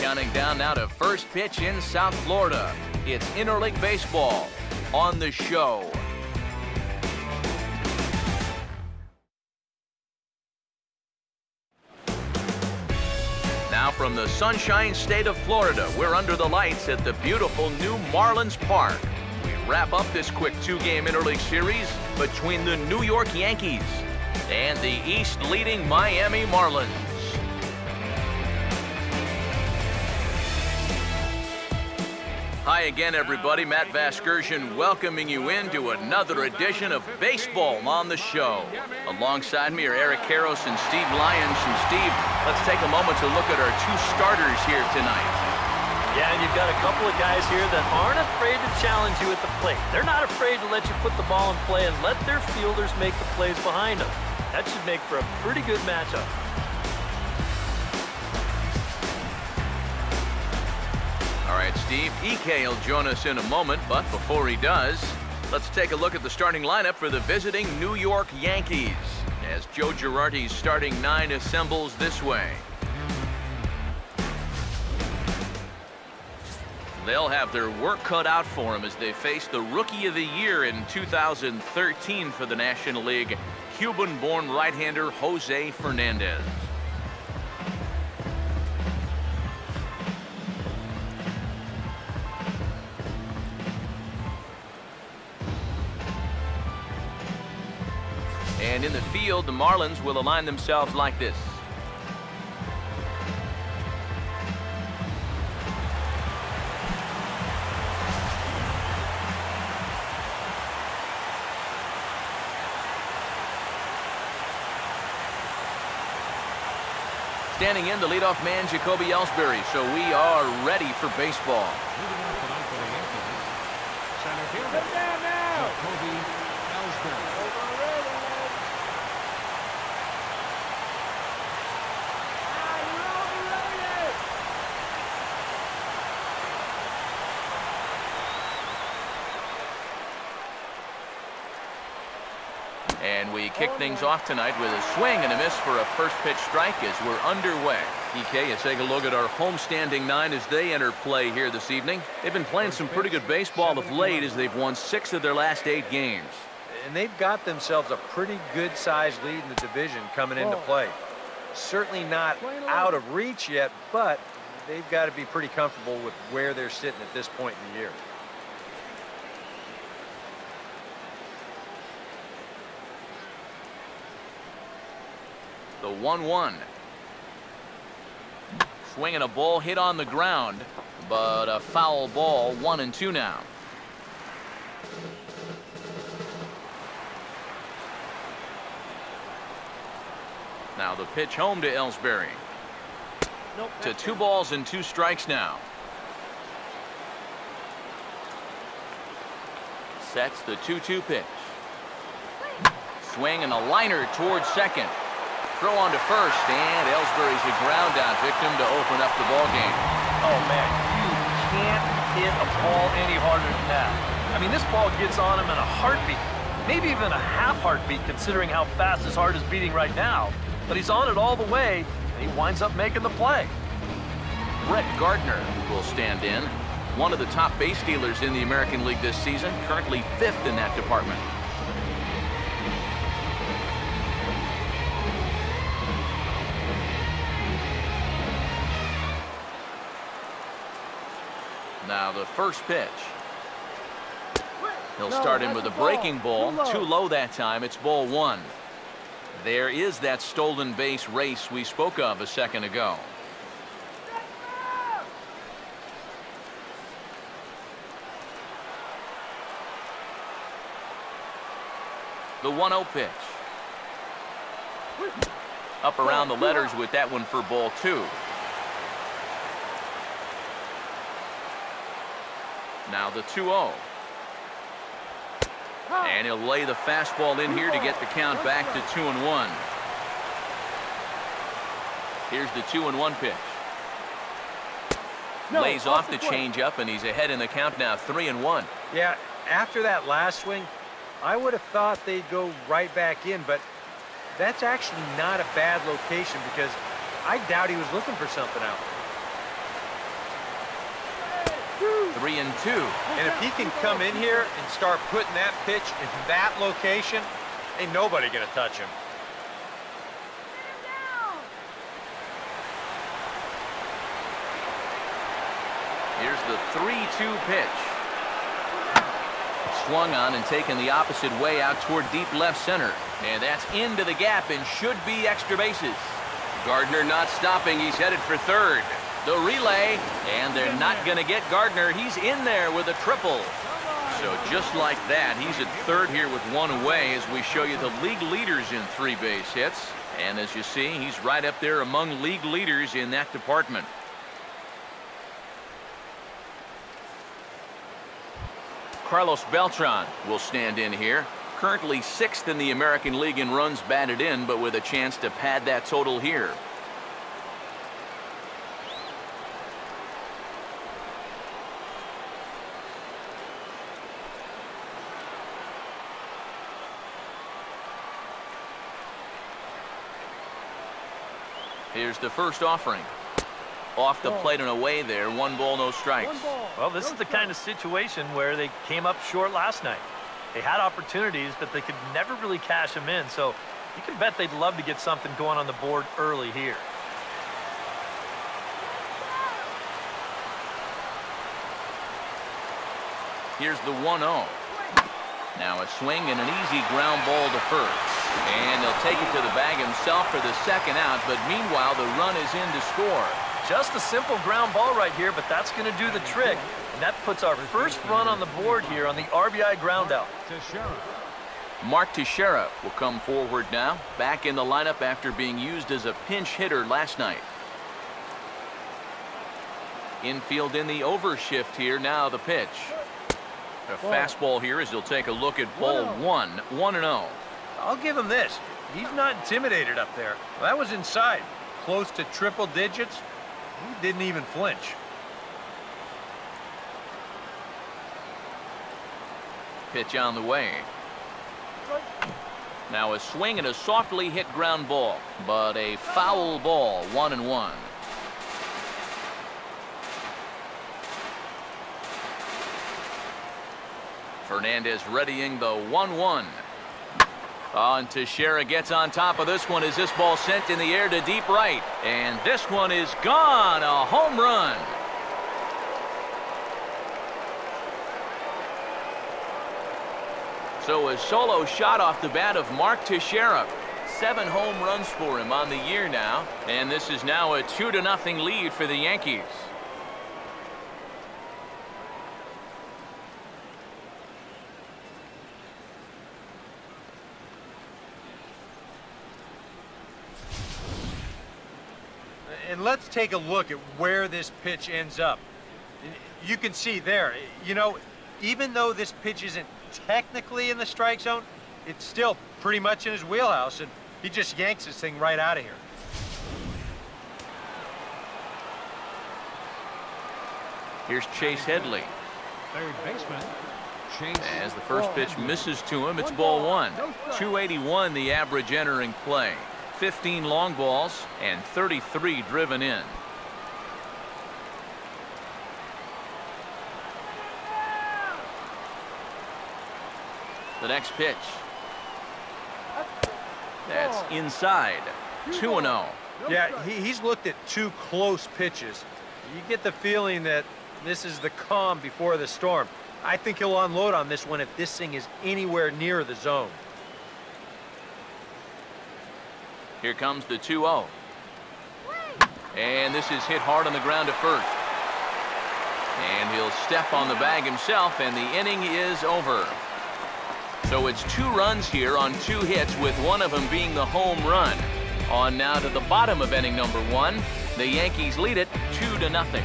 Counting down now to first pitch in South Florida. It's interleague baseball on the show. Now from the Sunshine State of Florida, we're under the lights at the beautiful new Marlins Park. We wrap up this quick two-game interleague series between the New York Yankees and the East-leading Miami Marlins. Hi again, everybody. Matt Vasgersian welcoming you into another edition of Baseball on the Show. Alongside me are Eric Karros and Steve Lyons. And Steve, let's take a moment to look at our two starters here tonight. Yeah, and you've got a couple of guys here that aren't afraid to challenge you at the plate. They're not afraid to let you put the ball in play and let their fielders make the plays behind them. That should make for a pretty good matchup. All right, Steve, EK will join us in a moment, but before he does, let's take a look at the starting lineup for the visiting New York Yankees as Joe Girardi's starting nine assembles this way. They'll have their work cut out for them as they face the Rookie of the Year in 2013 for the National League, Cuban-born right-hander Jose Fernandez. And in the field, the Marlins will align themselves like this. Standing in, the leadoff man, Jacoby Ellsbury. So we are ready for baseball. Leading off tonight for the Yankees, center fielder, Jacoby Ellsbury. And we kick things off tonight with a swing and a miss for a first pitch strike as we're underway. EK, let's take a look at our homestanding nine as they enter play here this evening. They've been playing some pretty good baseball of late as they've won 6 of their last 8 games. And they've got themselves a pretty good-sized lead in the division coming into play. Certainly not out of reach yet, but they've got to be pretty comfortable with where they're sitting at this point in the year. The 1-1. Swinging a ball hit on the ground, but a foul ball, 1-2 now. Now the pitch home to Ellsbury. To 2 balls and 2 strikes now. Sets the 2-2 pitch. Swing and a liner towards second. Throw on to first, and Ellsbury's a ground out victim to open up the ball game. Oh, man, you can't hit a ball any harder than that. I mean, this ball gets on him in a heartbeat, maybe even a half heartbeat considering how fast his heart is beating right now. But he's on it all the way, and he winds up making the play. Brett Gardner will stand in, one of the top base stealers in the American League this season, currently 5th in that department. Now the first pitch. He'll start in with a breaking ball. Too low that time. It's ball 1. There is that stolen base race we spoke of a second ago. The 1-0 pitch. Up around the letters with that one for ball 2. Now the 2-0. And he'll lay the fastball in here to get the count back to 2-1. Here's the 2-1 pitch. Lays off the changeup, and he's ahead in the count now, 3-1. Yeah, after that last swing, I would have thought they'd go right back in, but that's actually not a bad location because I doubt he was looking for something out there. 3-2. And if he can come in here and start putting that pitch in that location, ain't nobody gonna touch him. Here's the 3-2 pitch. Swung on and taken the opposite way out toward deep left center. And that's into the gap and should be extra bases. Gardner not stopping. He's headed for third. The relay, and they're not going to get Gardner. He's in there with a triple. So just like that, he's at third here with one away as we show you the league leaders in 3 base hits. And as you see, he's right up there among league leaders in that department. Carlos Beltran will stand in here. Currently 6th in the American League in runs batted in, but with a chance to pad that total here. Here's the first offering. Off the plate and away there. 1 ball, no strikes. Well, this is the kind of situation where they came up short last night. They had opportunities, but they could never really cash them in. So you can bet they'd love to get something going on the board early here. Here's the 1-0. Now a swing and an easy ground ball to first. And he'll take it to the bag himself for the second out, but meanwhile the run is in to score. Just a simple ground ball right here, but that's going to do the trick. And that puts our first run on the board here on the RBI ground out. Mark Teixeira will come forward now, back in the lineup after being used as a pinch hitter last night. Infield in the overshift here. Now the pitch. A fastball here as he'll take a look at ball 1. 1-0. I'll give him this. He's not intimidated up there. Well, that was inside. Close to triple digits. He didn't even flinch. Pitch on the way. Now a swing and a softly hit ground ball, but a foul ball. 1-1. Fernandez readying the 1-1. And Teixeira gets on top of this one as this ball sent in the air to deep right. And this one is gone. A home run. So a solo shot off the bat of Mark Teixeira. 7 home runs for him on the year now. And this is now a 2-0 lead for the Yankees. And let's take a look at where this pitch ends up. You can see there, you know, even though this pitch isn't technically in the strike zone, it's still pretty much in his wheelhouse, and he just yanks this thing right out of here. Here's Chase Headley. Third baseman, Chase. As the first pitch misses to him, it's ball 1. 281 the average entering play. 15 long balls and 33 driven in. The next pitch. That's inside. 2-0. Yeah, he's looked at 2 close pitches. You get the feeling that this is the calm before the storm. I think he'll unload on this one if this thing is anywhere near the zone. Here comes the 2-0. And this is hit hard on the ground to first. And he'll step on the bag himself, and the inning is over. So it's 2 runs here on 2 hits, with one of them being the home run. On now to the bottom of inning number 1. The Yankees lead it 2-0.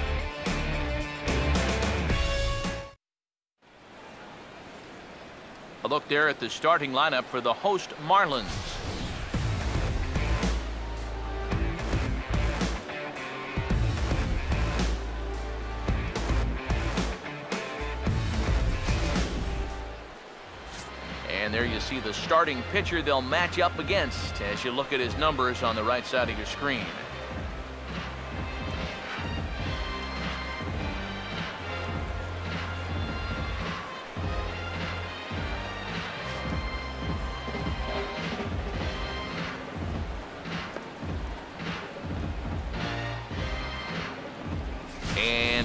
A look there at the starting lineup for the host Marlins. And there you see the starting pitcher they'll match up against as you look at his numbers on the right side of your screen.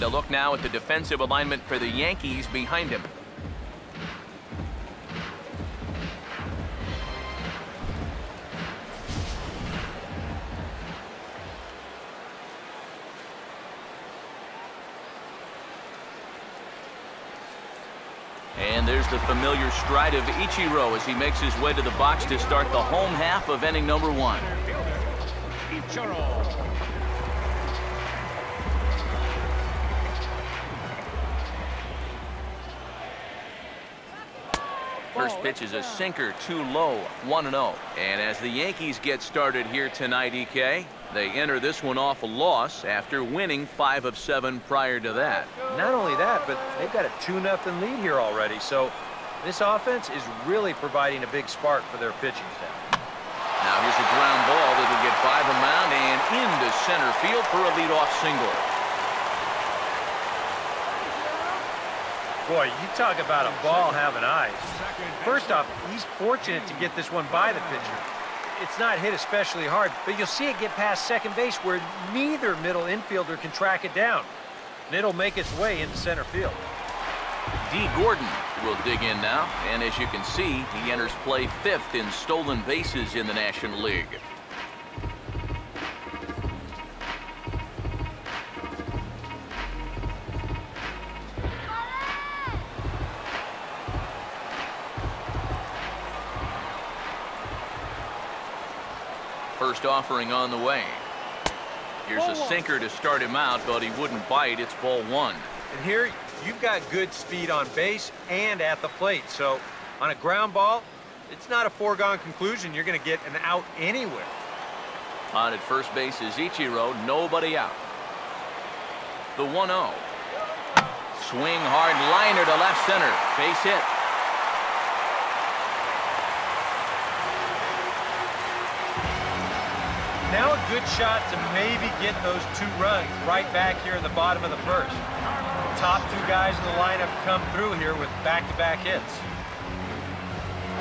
look now at the defensive alignment for the Yankees behind him. And there's the familiar stride of Ichiro as he makes his way to the box to start the home half of inning number 1. Ichiro. First pitch is a sinker, too low, 1-0. And as the Yankees get started here tonight, EK, they enter this one off a loss after winning 5 of 7 prior to that. Not only that, but they've got a 2-0 lead here already. So this offense is really providing a big spark for their pitching staff. Now here's a ground ball that will get by the mound and into center field for a leadoff single. Boy, you talk about a ball having eyes. First off, he's fortunate to get this one by the pitcher. It's not hit especially hard, but you'll see it get past second base where neither middle infielder can track it down. And it'll make its way into center field. D. Gordon will dig in now, and as you can see, he enters play 5th in stolen bases in the National League. First offering on the way. Here's a sinker to start him out, but he wouldn't bite. It's ball 1. And here, you've got good speed on base and at the plate. So on a ground ball, it's not a foregone conclusion you're going to get an out anywhere. On at first base is Ichiro, nobody out. The 1-0. Swing hard liner to left center. Base hit. Now a good shot to maybe get those 2 runs right back here in the bottom of the first. The top 2 guys in the lineup come through here with back-to-back hits.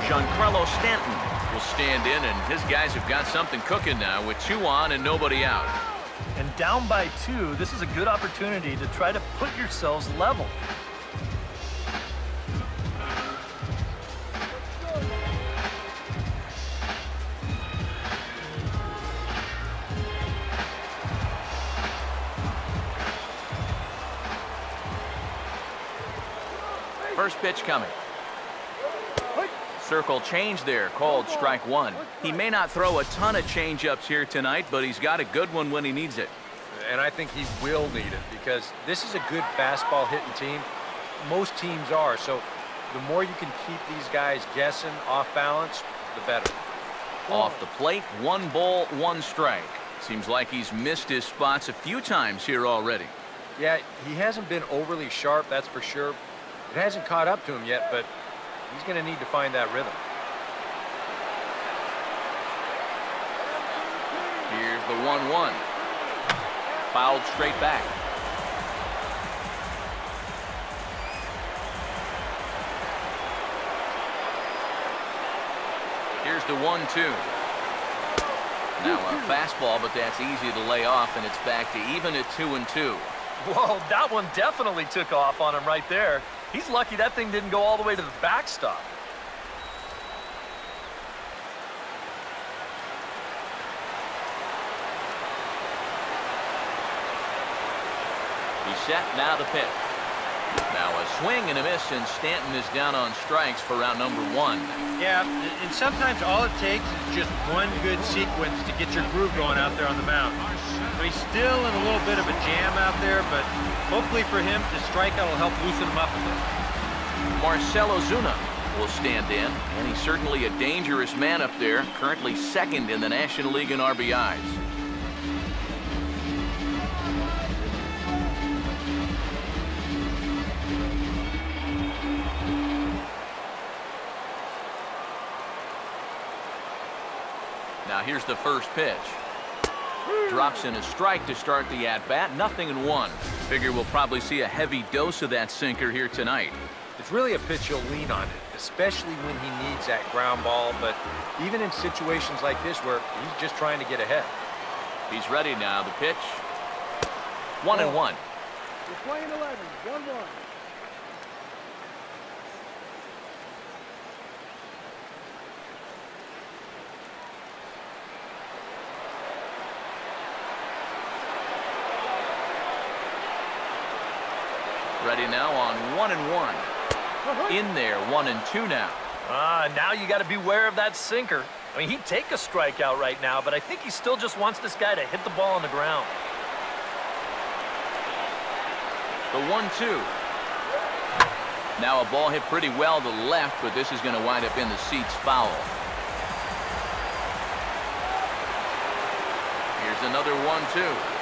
Giancarlo Stanton will stand in, and his guys have got something cooking now with 2 on and nobody out. And down by 2, this is a good opportunity to try to put yourselves level. First pitch coming. Circle change there, called strike 1. He may not throw a ton of change-ups here tonight, but he's got a good one when he needs it. And I think he will need it because this is a good fastball hitting team. Most teams are, so the more you can keep these guys guessing off balance, the better. Off the plate, 1 ball, 1 strike. Seems like he's missed his spots a few times here already. Yeah, he hasn't been overly sharp, that's for sure. It hasn't caught up to him yet, but he's going to need to find that rhythm. Here's the 1-1. Fouled straight back. Here's the 1-2. Now a fastball, but that's easy to lay off, and it's back to even at 2-2. Whoa, that one definitely took off on him right there. He's lucky that thing didn't go all the way to the backstop. He's set, now the pitch. Now a swing and a miss, and Stanton is down on strikes for round number 1. Yeah, and sometimes all it takes is just one good sequence to get your groove going out there on the mound. So he's still in a little bit of a jam out there, but hopefully for him, the strikeout will help loosen him up a bit. Marcelo Zuna will stand in, and he's certainly a dangerous man up there, currently 2nd in the National League in RBIs. Now here's the first pitch. Drops in a strike to start the at-bat, 0-1. Figure we'll probably see a heavy dose of that sinker here tonight. It's really a pitch you'll lean on it, especially when he needs that ground ball, but even in situations like this where he's just trying to get ahead. He's ready now, the pitch. 1-1. You're playing 11, 1-1. Ready now on 1-1. In there, 1-2 now. Now you got to beware of that sinker. I mean, he'd take a strikeout right now, but I think he still just wants this guy to hit the ball on the ground. The 1-2. Now a ball hit pretty well to the left, but this is going to wind up in the seats foul. Here's another 1-2.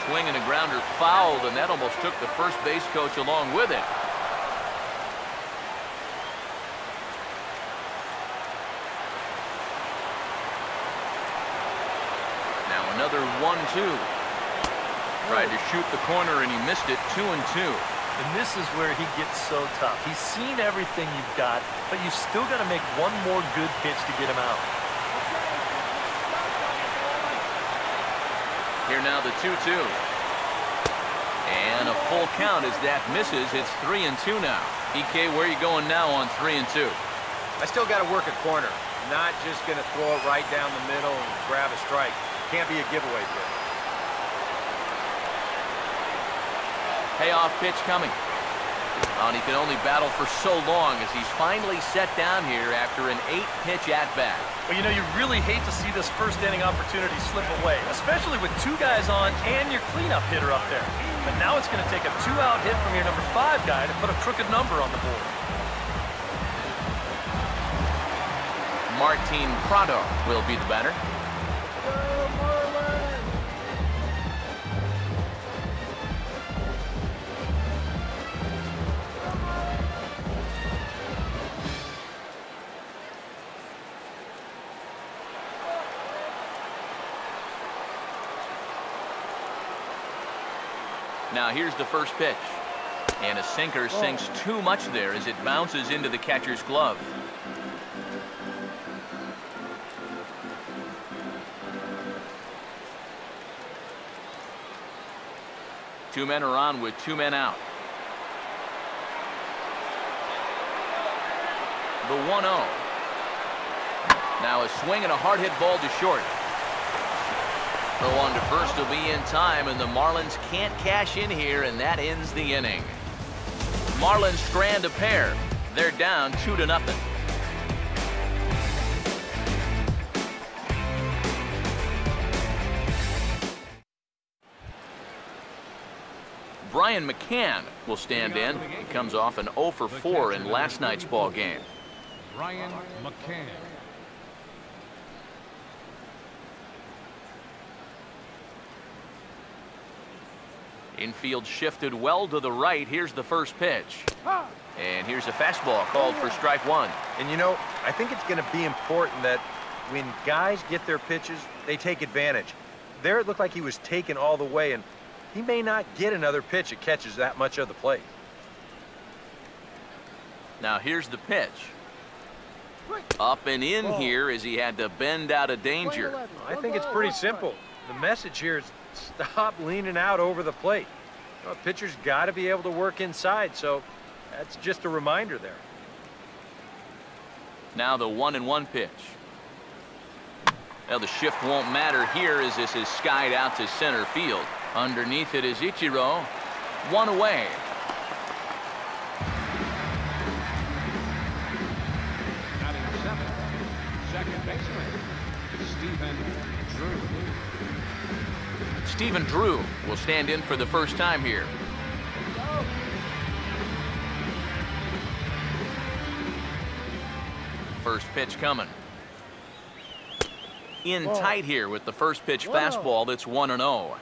Swing and a grounder fouled, and that almost took the first base coach along with it. Now another 1-2. Tried to shoot the corner, and he missed it. 2-2. And this is where he gets so tough. He's seen everything you've got, but you've still got to make one more good pitch to get him out. Here now the 2-2. And a full count as that misses. It's 3-2 now. EK, where are you going now on 3-2? I still got to work a corner. Not just going to throw it right down the middle and grab a strike. Can't be a giveaway here. Payoff pitch coming. And he can only battle for so long as he's finally set down here after an 8-pitch at-bat. Well, you know, you really hate to see this first inning opportunity slip away, especially with 2 guys on and your cleanup hitter up there. But now it's going to take a 2-out hit from your number 5 guy to put a crooked number on the board. Martin Prado will be the batter. Now here's the first pitch. And a sinker sinks too much there as it bounces into the catcher's glove. Two men are on with 2 men out. The 1-0. Now a swing and a hard hit ball to short. The one to first will be in time, and the Marlins can't cash in here, and that ends the inning. Marlins strand a pair. They're down 2-0. Brian McCann will stand in. He comes off an 0 for 4 in last night's ball game. Brian McCann. Infield shifted well to the right. Here's the first pitch. And here's a fastball called for strike 1. And you know, I think it's going to be important that when guys get their pitches, they take advantage. There it looked like he was taken all the way, and he may not get another pitch that catches that much of the plate. Now here's the pitch. Up and in here as he had to bend out of danger. I think it's pretty simple. The message here is stop leaning out over the plate. You know, a pitcher's got to be able to work inside, so that's just a reminder there. Now the 1-1 pitch. Now the shift won't matter here as this is skied out to center field. Underneath it is Ichiro. 1 away. Batting 7th, second baseman, Stephen Drew. Stephen Drew will stand in for the first time here. First pitch coming. In tight here with the first pitch fastball. That's 1-0.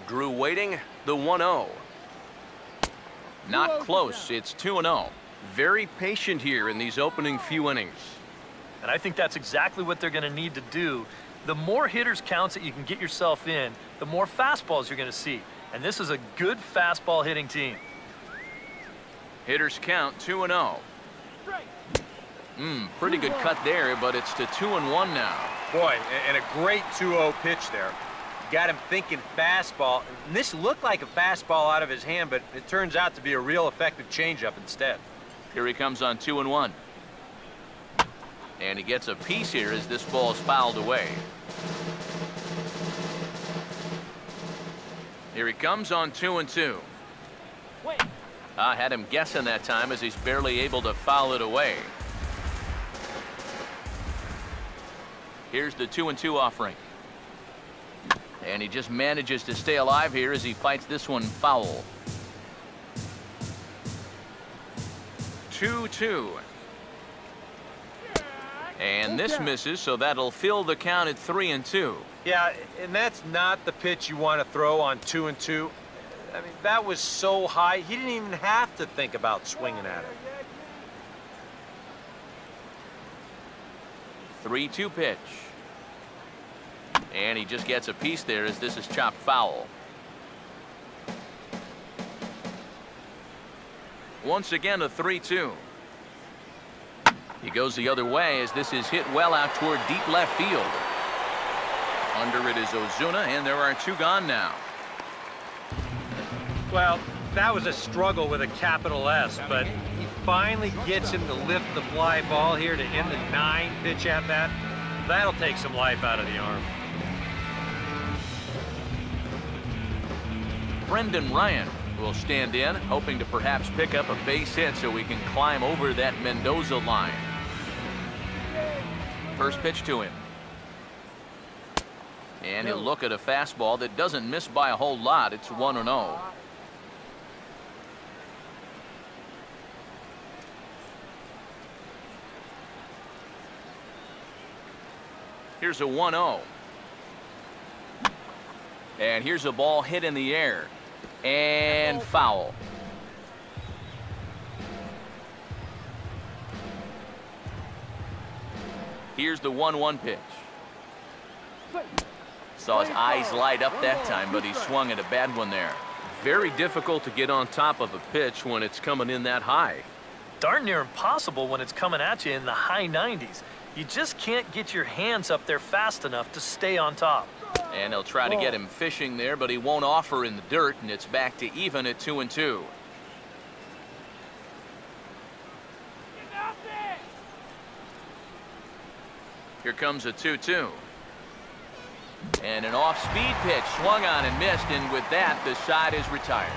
Drew waiting. The 1-0. Not close. It's 2-0. Very patient here in these opening few innings. And I think that's exactly what they're going to need to do. The more hitters counts that you can get yourself in, the more fastballs you're going to see. And this is a good fastball hitting team. Hitters count 2-0. Pretty good cut there, but it's to 2-1 now. Boy, and a great 2-0 pitch there. Got him thinking fastball. And this looked like a fastball out of his hand, but it turns out to be a real effective changeup instead. Here he comes on 2-1. And he gets a piece here as this ball is fouled away. Here he comes on 2-2. I had him guessing that time as he's barely able to foul it away. Here's the 2-2 offering. And he just manages to stay alive here as he fights this one foul. 2-2. And this misses, so that'll fill the count at 3-2. Yeah, and that's not the pitch you want to throw on 2-2. I mean, that was so high, he didn't even have to think about swinging at it. 3-2 pitch. And he just gets a piece there as this is chopped foul. Once again, a 3-2. He goes the other way as this is hit well out toward deep left field. Under it is Ozuna, and there are 2 gone now. Well, that was a struggle with a capital S, but he finally gets him to lift the fly ball here to end the 9-pitch at bat. That'll take some life out of the arm. Brendan Ryan will stand in, hoping to perhaps pick up a base hit so he can climb over that Mendoza line. First pitch to him. And he'll look at a fastball that doesn't miss by a whole lot. It's 1-0. Here's a 1-0. And here's a ball hit in the air. And foul. Here's the 1-1 pitch. Saw his eyes light up that time, but he swung at a bad one there. Very difficult to get on top of a pitch when it's coming in that high. Darn near impossible when it's coming at you in the high 90s. You just can't get your hands up there fast enough to stay on top. And he'll try to get him fishing there, but he won't offer in the dirt, and it's back to even at 2-2. Here comes a 2-2. And an off-speed pitch swung on and missed, and with that, the side is retired.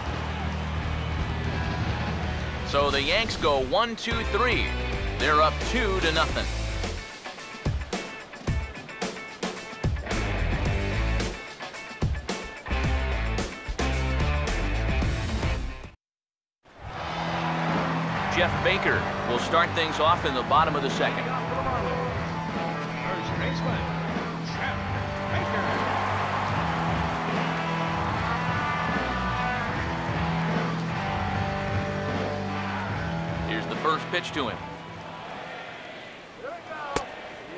So the Yanks go 1-2-3. They're up 2-0. Jeff Baker will start things off in the bottom of the second. First baseman, Jeff Baker. Here's the first pitch to him.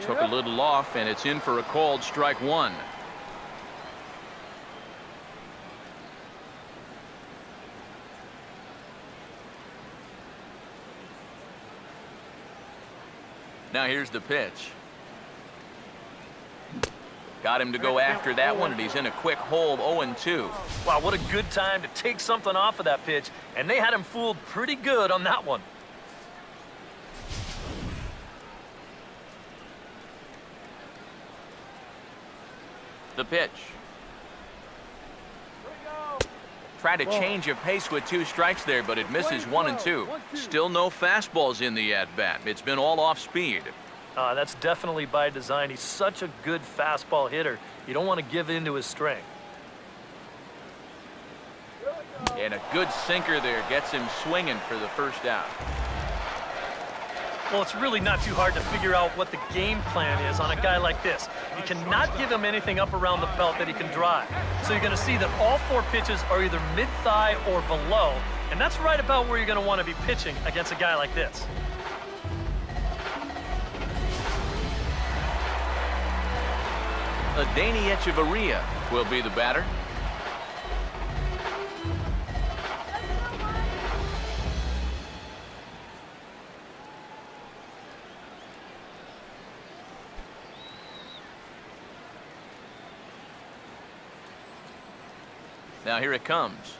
Took a little off, and it's in for a called strike 1. Now here's the pitch. Got him to go after that one, and he's in a quick hole, 0-2. Wow, what a good time to take something off of that pitch, and they had him fooled pretty good on that one. The pitch. Tried to change of pace with 2 strikes there, but it misses 1-2. Still no fastballs in the at-bat. It's been all off speed. That's definitely by design. He's such a good fastball hitter. You don't want to give in to his strength. And a good sinker there gets him swinging for the first out. Well, it's really not too hard to figure out what the game plan is on a guy like this. You cannot give him anything up around the belt that he can drive. So you're going to see that all 4 pitches are either mid-thigh or below, and that's right about where you're going to want to be pitching against a guy like this. Adeiny Echeverria will be the batter. Now here it comes.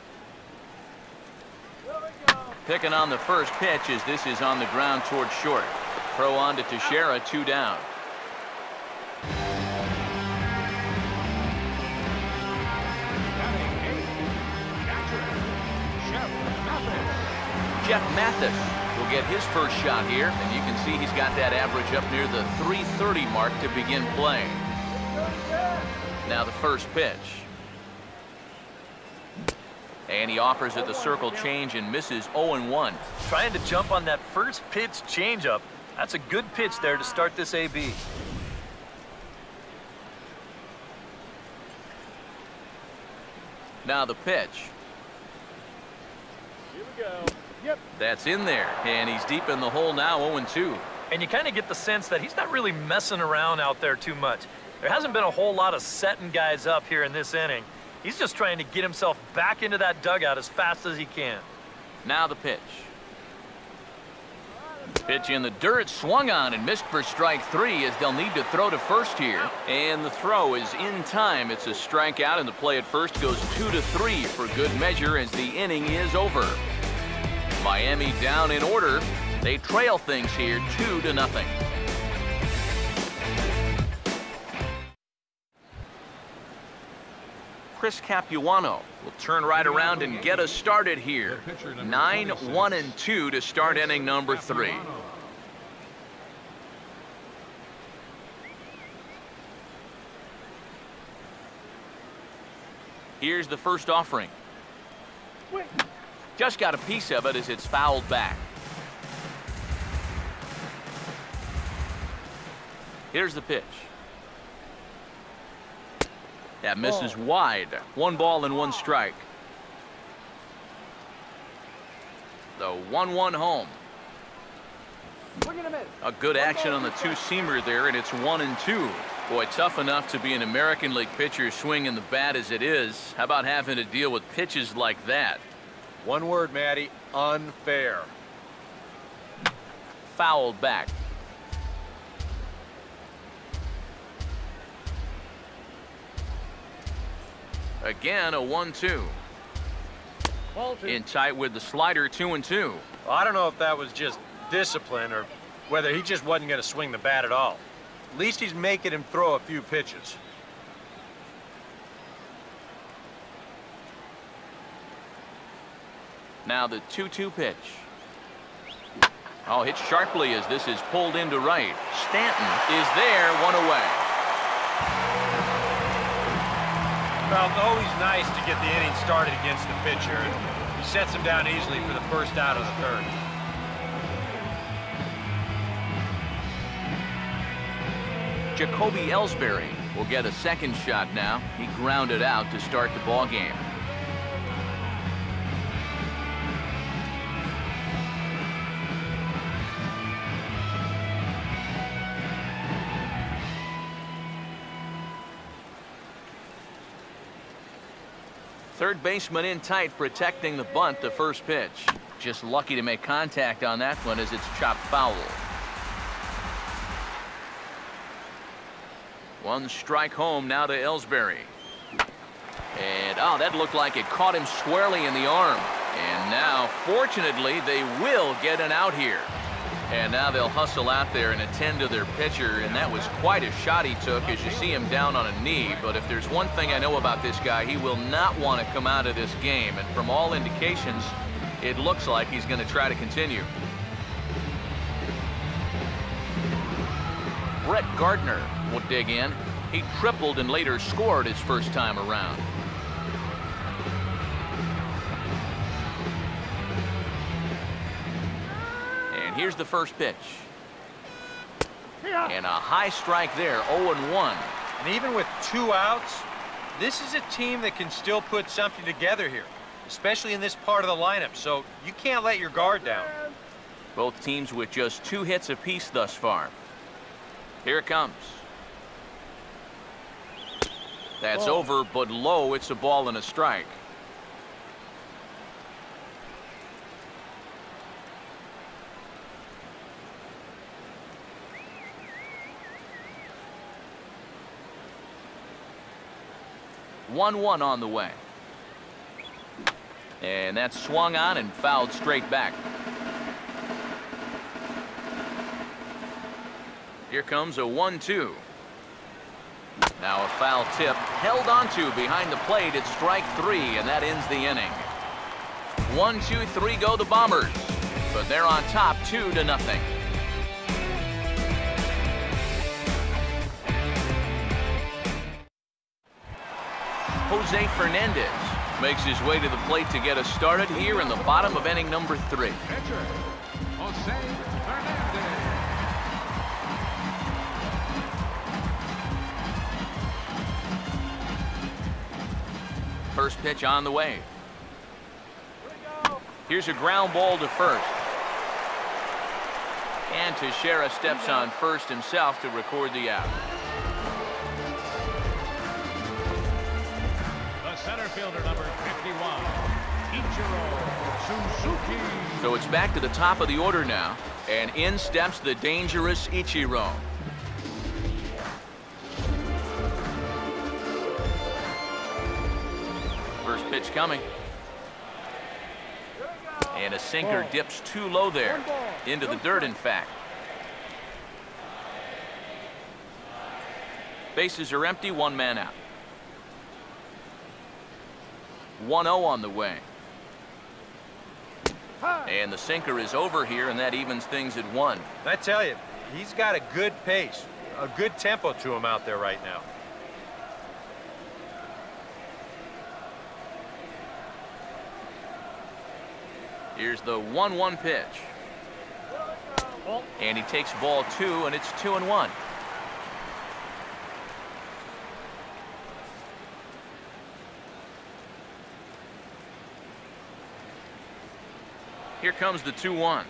Picking on the first pitch as this is on the ground towards short. Throw on to Teixeira, 2 down. Jeff Mathis will get his first shot here, and you can see he's got that average up near the 330 mark to begin play. Now the first pitch. And he offers it the circle change and misses 0-1. Trying to jump on that first pitch changeup. That's a good pitch there to start this AB. Now the pitch. Here we go. Yep. That's in there, and he's deep in the hole now, 0-2. And you kind of get the sense that he's not really messing around out there too much. There hasn't been a whole lot of setting guys up here in this inning. He's just trying to get himself back into that dugout as fast as he can. Now the pitch. Pitch in the dirt, swung on and missed for strike 3 as they'll need to throw to first here. And the throw is in time. It's a strikeout, and the play at first goes 2-3 for good measure as the inning is over. Miami down in order. They trail things here 2-0. Chris Capuano will turn right around and get us started here. 9-1-2 to start inning number 3. Here's the first offering. Just got a piece of it as it's fouled back. Here's the pitch. That misses wide. 1 ball and 1 strike. The 1-1 home. A good action on the 2-seamer there, and it's 1-2. Boy, tough enough to be an American League pitcher swinging the bat as it is. How about having to deal with pitches like that? One word, Matty, unfair. Fouled back. Again, a 1-2. In tight with the slider, 2-2. Well, I don't know if that was just discipline or whether he just wasn't going to swing the bat at all. At least he's making him throw a few pitches. Now the 2-2 pitch. Oh, hit sharply as this is pulled into right. Stanton is there, 1 away. Well, it's always nice to get the inning started against the pitcher. He sets him down easily for the first out of the 3rd. Jacoby Ellsbury will get a second shot now. He grounded out to start the ball game. Third baseman in tight, protecting the bunt, the first pitch. Just lucky to make contact on that one as it's chopped foul. 1 strike home now to Ellsbury. And, oh, that looked like it caught him squarely in the arm. And now, fortunately, they will get an out here. And now they'll hustle out there and attend to their pitcher, and that was quite a shot he took as you see him down on a knee. But if there's one thing I know about this guy, he will not want to come out of this game. And from all indications, it looks like he's going to try to continue. Brett Gardner will dig in. He tripled and later scored his first time around. Here's the first pitch. And a high strike there, 0-1. And even with 2 outs, this is a team that can still put something together here, especially in this part of the lineup, so you can't let your guard down. Both teams with just 2 hits apiece thus far. Here it comes. That's over, but low. It's a ball and a strike. One on the way. And that's swung on and fouled straight back. Here comes a 1-2. Now a foul tip held onto behind the plate at strike 3, and that ends the inning. 1, 2, 3 go the Bombers, but they're on top 2-0. Jose Fernandez makes his way to the plate to get us started here in the bottom of inning number 3. Pitcher, Jose Fernandez. First pitch on the way. Here's a ground ball to first. And Teixeira steps on first himself to record the out. The center fielder, number 51, Ichiro Suzuki. So it's back to the top of the order now, and in steps the dangerous Ichiro. First pitch coming. And a sinker dips too low there. Into the dirt, in fact. Bases are empty, 1 man out. 1-0 on the way. And the sinker is over here, and that evens things at 1. I tell you, he's got a good pace, a good tempo to him out there right now. Here's the 1-1 pitch. And he takes ball 2, and it's 2-1. Here comes the 2-1.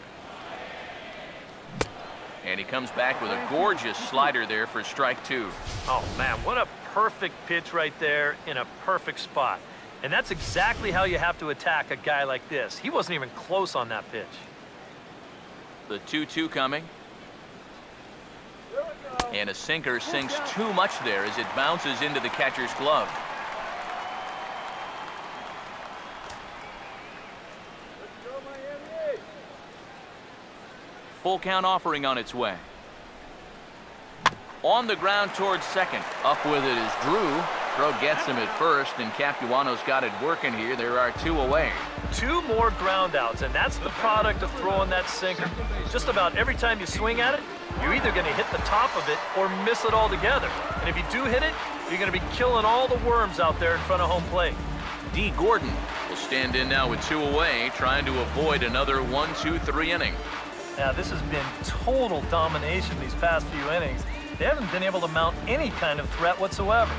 And he comes back with a gorgeous slider there for strike 2. Oh, man, what a perfect pitch right there in a perfect spot. And that's exactly how you have to attack a guy like this. He wasn't even close on that pitch. The 2-2 coming. And a sinker sinks too much there as it bounces into the catcher's glove. Full count offering on its way. On the ground towards second. Up with it is Drew. Throw gets him at first, and Capuano's got it working here. There are 2 away. 2 more ground outs, and that's the product of throwing that sinker. Just about every time you swing at it, you're either going to hit the top of it or miss it altogether. And if you do hit it, you're going to be killing all the worms out there in front of home plate. D. Gordon will stand in now with 2 away, trying to avoid another 1-2-3 inning. Now, this has been total domination these past few innings. They haven't been able to mount any kind of threat whatsoever.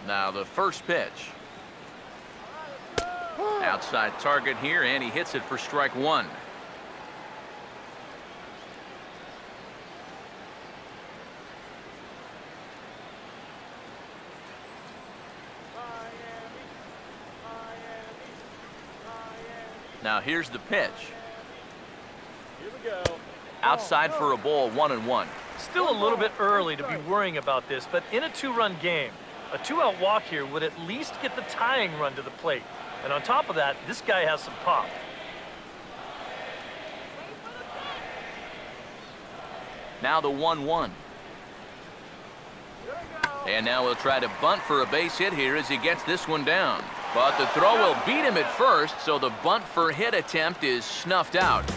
Now the first pitch. Outside target here, and he hits it for strike 1. Now here's the pitch. Here we go. Outside for a ball, 1-1. Still a little bit early to be worrying about this, but in a 2-run game, a 2-out walk here would at least get the tying run to the plate. And on top of that, this guy has some pop. Now the 1-1. And now he'll try to bunt for a base hit here as he gets this one down. But the throw will beat him at first, so the bunt for hit attempt is snuffed out.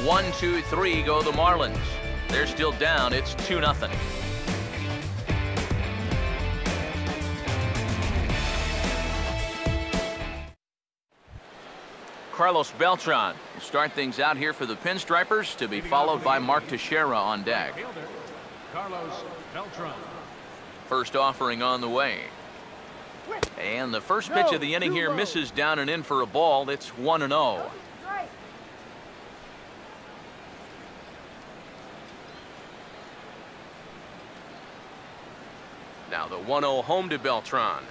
1, 2, 3 go the Marlins. They're still down. It's 2-0. Carlos Beltran will start things out here for the Pinstripers, to be followed by Mark Teixeira on deck. Carlos Beltran. First offering on the way. And the first pitch of the inning here misses down and in for a ball. It's 1-0. Now the 1-0 home to Beltran.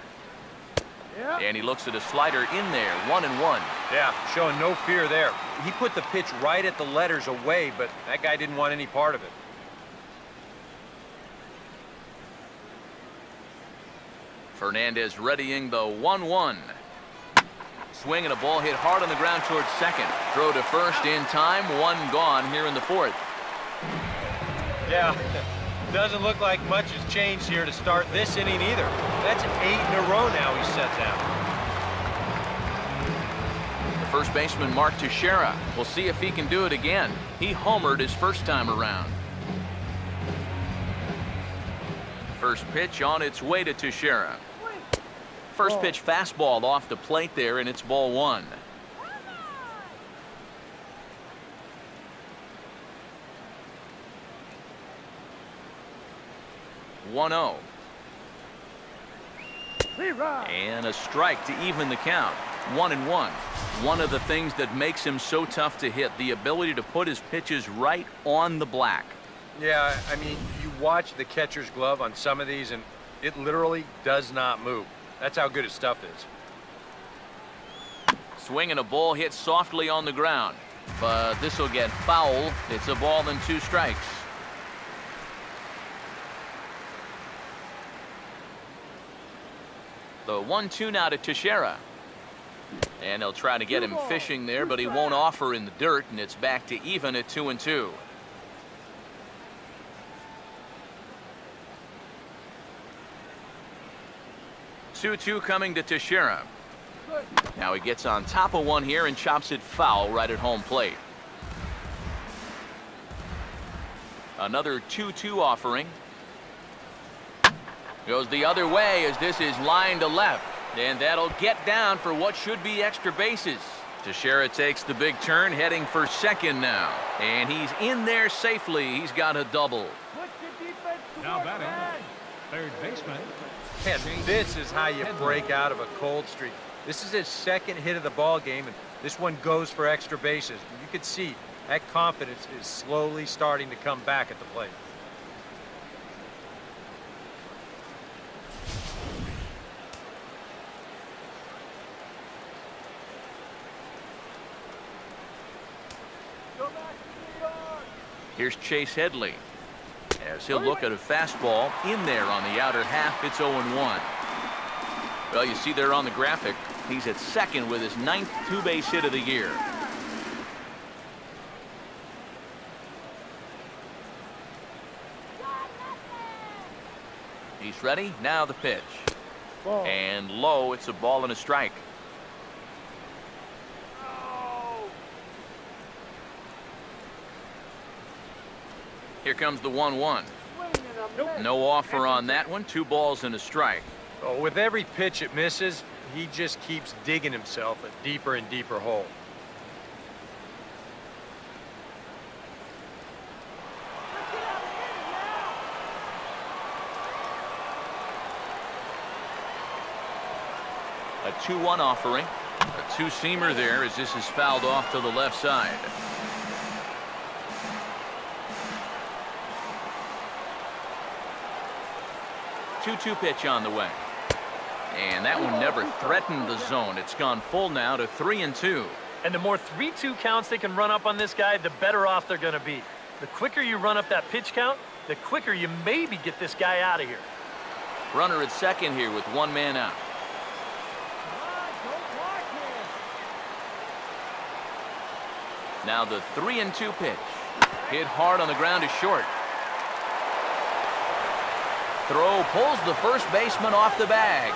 And he looks at a slider in there, 1-1. Yeah, showing no fear there. He put the pitch right at the letters away, but that guy didn't want any part of it. Fernandez readying the 1-1. Swing and a ball hit hard on the ground towards second. Throw to first in time. One gone here in the fourth. Yeah, doesn't look like much has changed here to start this inning either. That's 8 in a row now he's set down. The first baseman, Mark Teixeira. We'll see if he can do it again. He homered his first time around. First pitch on its way to Teixeira. First pitch fastball off the plate there, and it's ball 1. One-0. And a strike to even the count. 1-1. One of the things that makes him so tough to hit, the ability to put his pitches right on the black. Yeah, I mean, you watch the catcher's glove on some of these, and it literally does not move. That's how good his stuff is. Swing and a ball hit softly on the ground, but this will get foul. It's a ball and 2 strikes. The 1-2 now to Teixeira. And they'll try to get him fishing there, but he won't offer in the dirt, and it's back to even at 2-2. Two coming to Teixeira. Now he gets on top of one here and chops it foul right at home plate. Another 2-2 offering. Goes the other way as this is line to left. And that'll get down for what should be extra bases. Teixeira takes the big turn, heading for second now. And he's in there safely. He's got a double. Now batting, third baseman. And this is how you break out of a cold streak. This is his second hit of the ball game, and this one goes for extra bases. You can see that confidence is slowly starting to come back at the plate. Here's Chase Headley as he'll look at a fastball in there on the outer half. It's 0-1. Well, you see there on the graphic, he's at second with his 9th 2-base hit of the year. He's ready. Now the pitch. And low. It's a ball and a strike. Here comes the 1-1. No offer on that one. 2 balls and a strike. Oh, with every pitch it misses, he just keeps digging himself a deeper and deeper hole. A 2-1 offering. A 2-seamer there as this is fouled off to the left side. 2-2 pitch on the way. And that one never threatened the zone. It's gone full now to 3-2. And the more 3-2 counts they can run up on this guy, the better off they're going to be. The quicker you run up that pitch count, the quicker you maybe get this guy out of here. Runner at second here with 1 man out. Now the 3-2 pitch. Hit hard on the ground is short. Throw pulls the first baseman off the bag.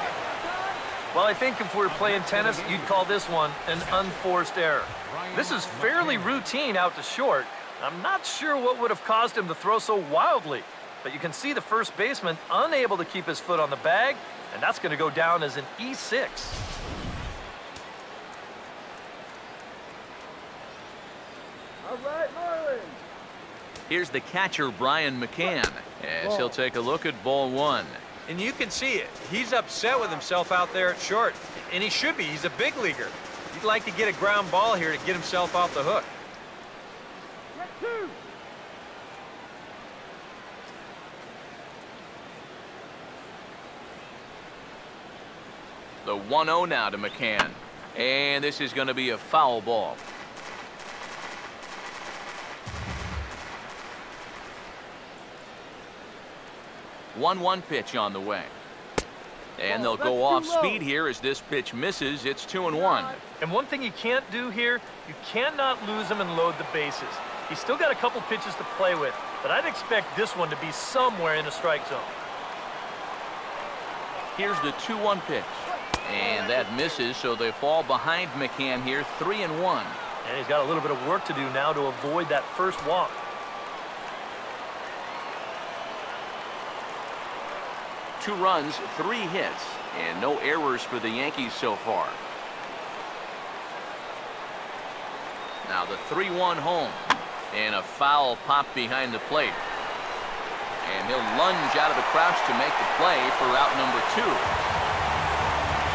Well, I think if we were playing tennis, you'd call this one an unforced error. This is fairly routine out to short. I'm not sure what would have caused him to throw so wildly, but you can see the first baseman unable to keep his foot on the bag, and that's going to go down as an E6. All right, Marlins. Here's the catcher, Brian McCann, as he'll take a look at ball 1. And you can see it. He's upset with himself out there at short. And he should be. He's a big leaguer. He'd like to get a ground ball here to get himself off the hook. The 1-0 now to McCann. And this is going to be a foul ball. 1-1 pitch on the way. And they'll go off speed here as this pitch misses. It's 2-1. And one thing you can't do here, you cannot lose him and load the bases. He's still got a couple pitches to play with, but I'd expect this one to be somewhere in the strike zone. Here's the 2-1 pitch. And that misses, so they fall behind McCann here, 3-1. And he's got a little bit of work to do now to avoid that first walk. Two runs, 3 hits, and no errors for the Yankees so far. Now the 3-1 home, and a foul pop behind the plate. And he'll lunge out of the crouch to make the play for out number 2.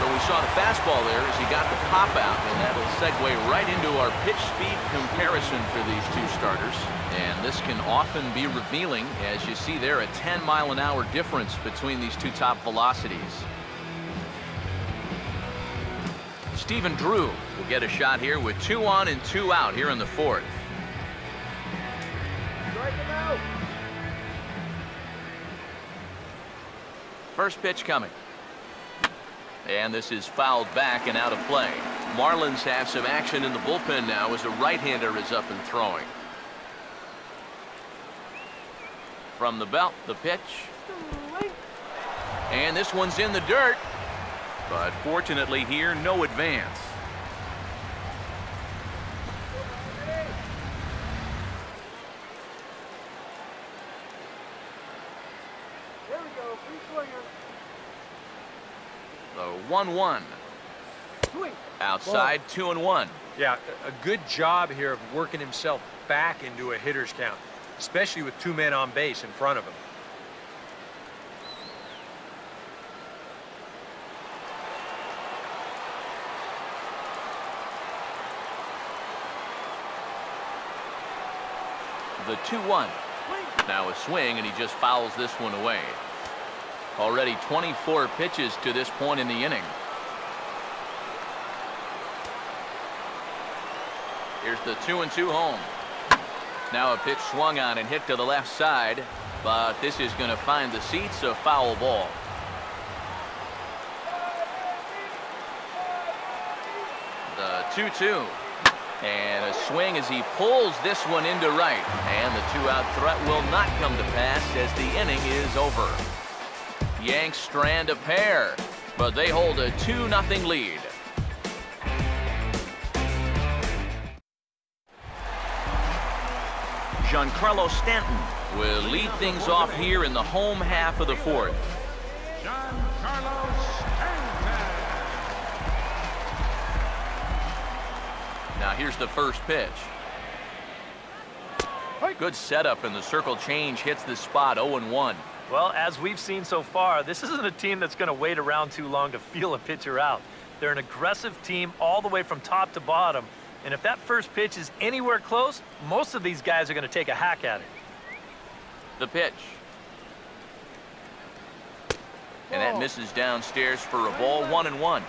So we saw the fastball there as he got the pop out, and that'll segue right into our pitch speed comparison for these two starters. And this can often be revealing, as you see there, a 10-mile-an-hour difference between these two top velocities. Stephen Drew will get a shot here with 2 on and 2 out here in the 4th. Strike him out. First pitch coming. And this is fouled back and out of play. Marlins have some action in the bullpen now as a right-hander is up and throwing. From the belt, the pitch. And this one's in the dirt. But fortunately here, no advance. There we go. Free swinger. The 1-1. Swing. Outside, 2-1. Yeah, a good job here of working himself back into a hitter's count, especially with 2 men on base in front of him. The 2-1. Now a swing, and he just fouls this one away. Already 24 pitches to this point in the inning. Here's the 2-2 home. Now a pitch swung on and hit to the left side, but this is going to find the seats, a foul ball. The 2-2. And a swing as he pulls this one into right. And the 2-out threat will not come to pass as the inning is over. Yanks strand a pair, but they hold a 2-0 lead. Giancarlo Stanton will lead things off here in the home half of the 4th. Giancarlo Stanton. Now here's the first pitch. Good setup, and the circle change hits the spot. 0-1. Well, as we've seen so far, this isn't a team that's going to wait around too long to feel a pitcher out. They're an aggressive team all the way from top to bottom. And if that first pitch is anywhere close, most of these guys are going to take a hack at it. The pitch. And that misses downstairs for a ball. 1-1.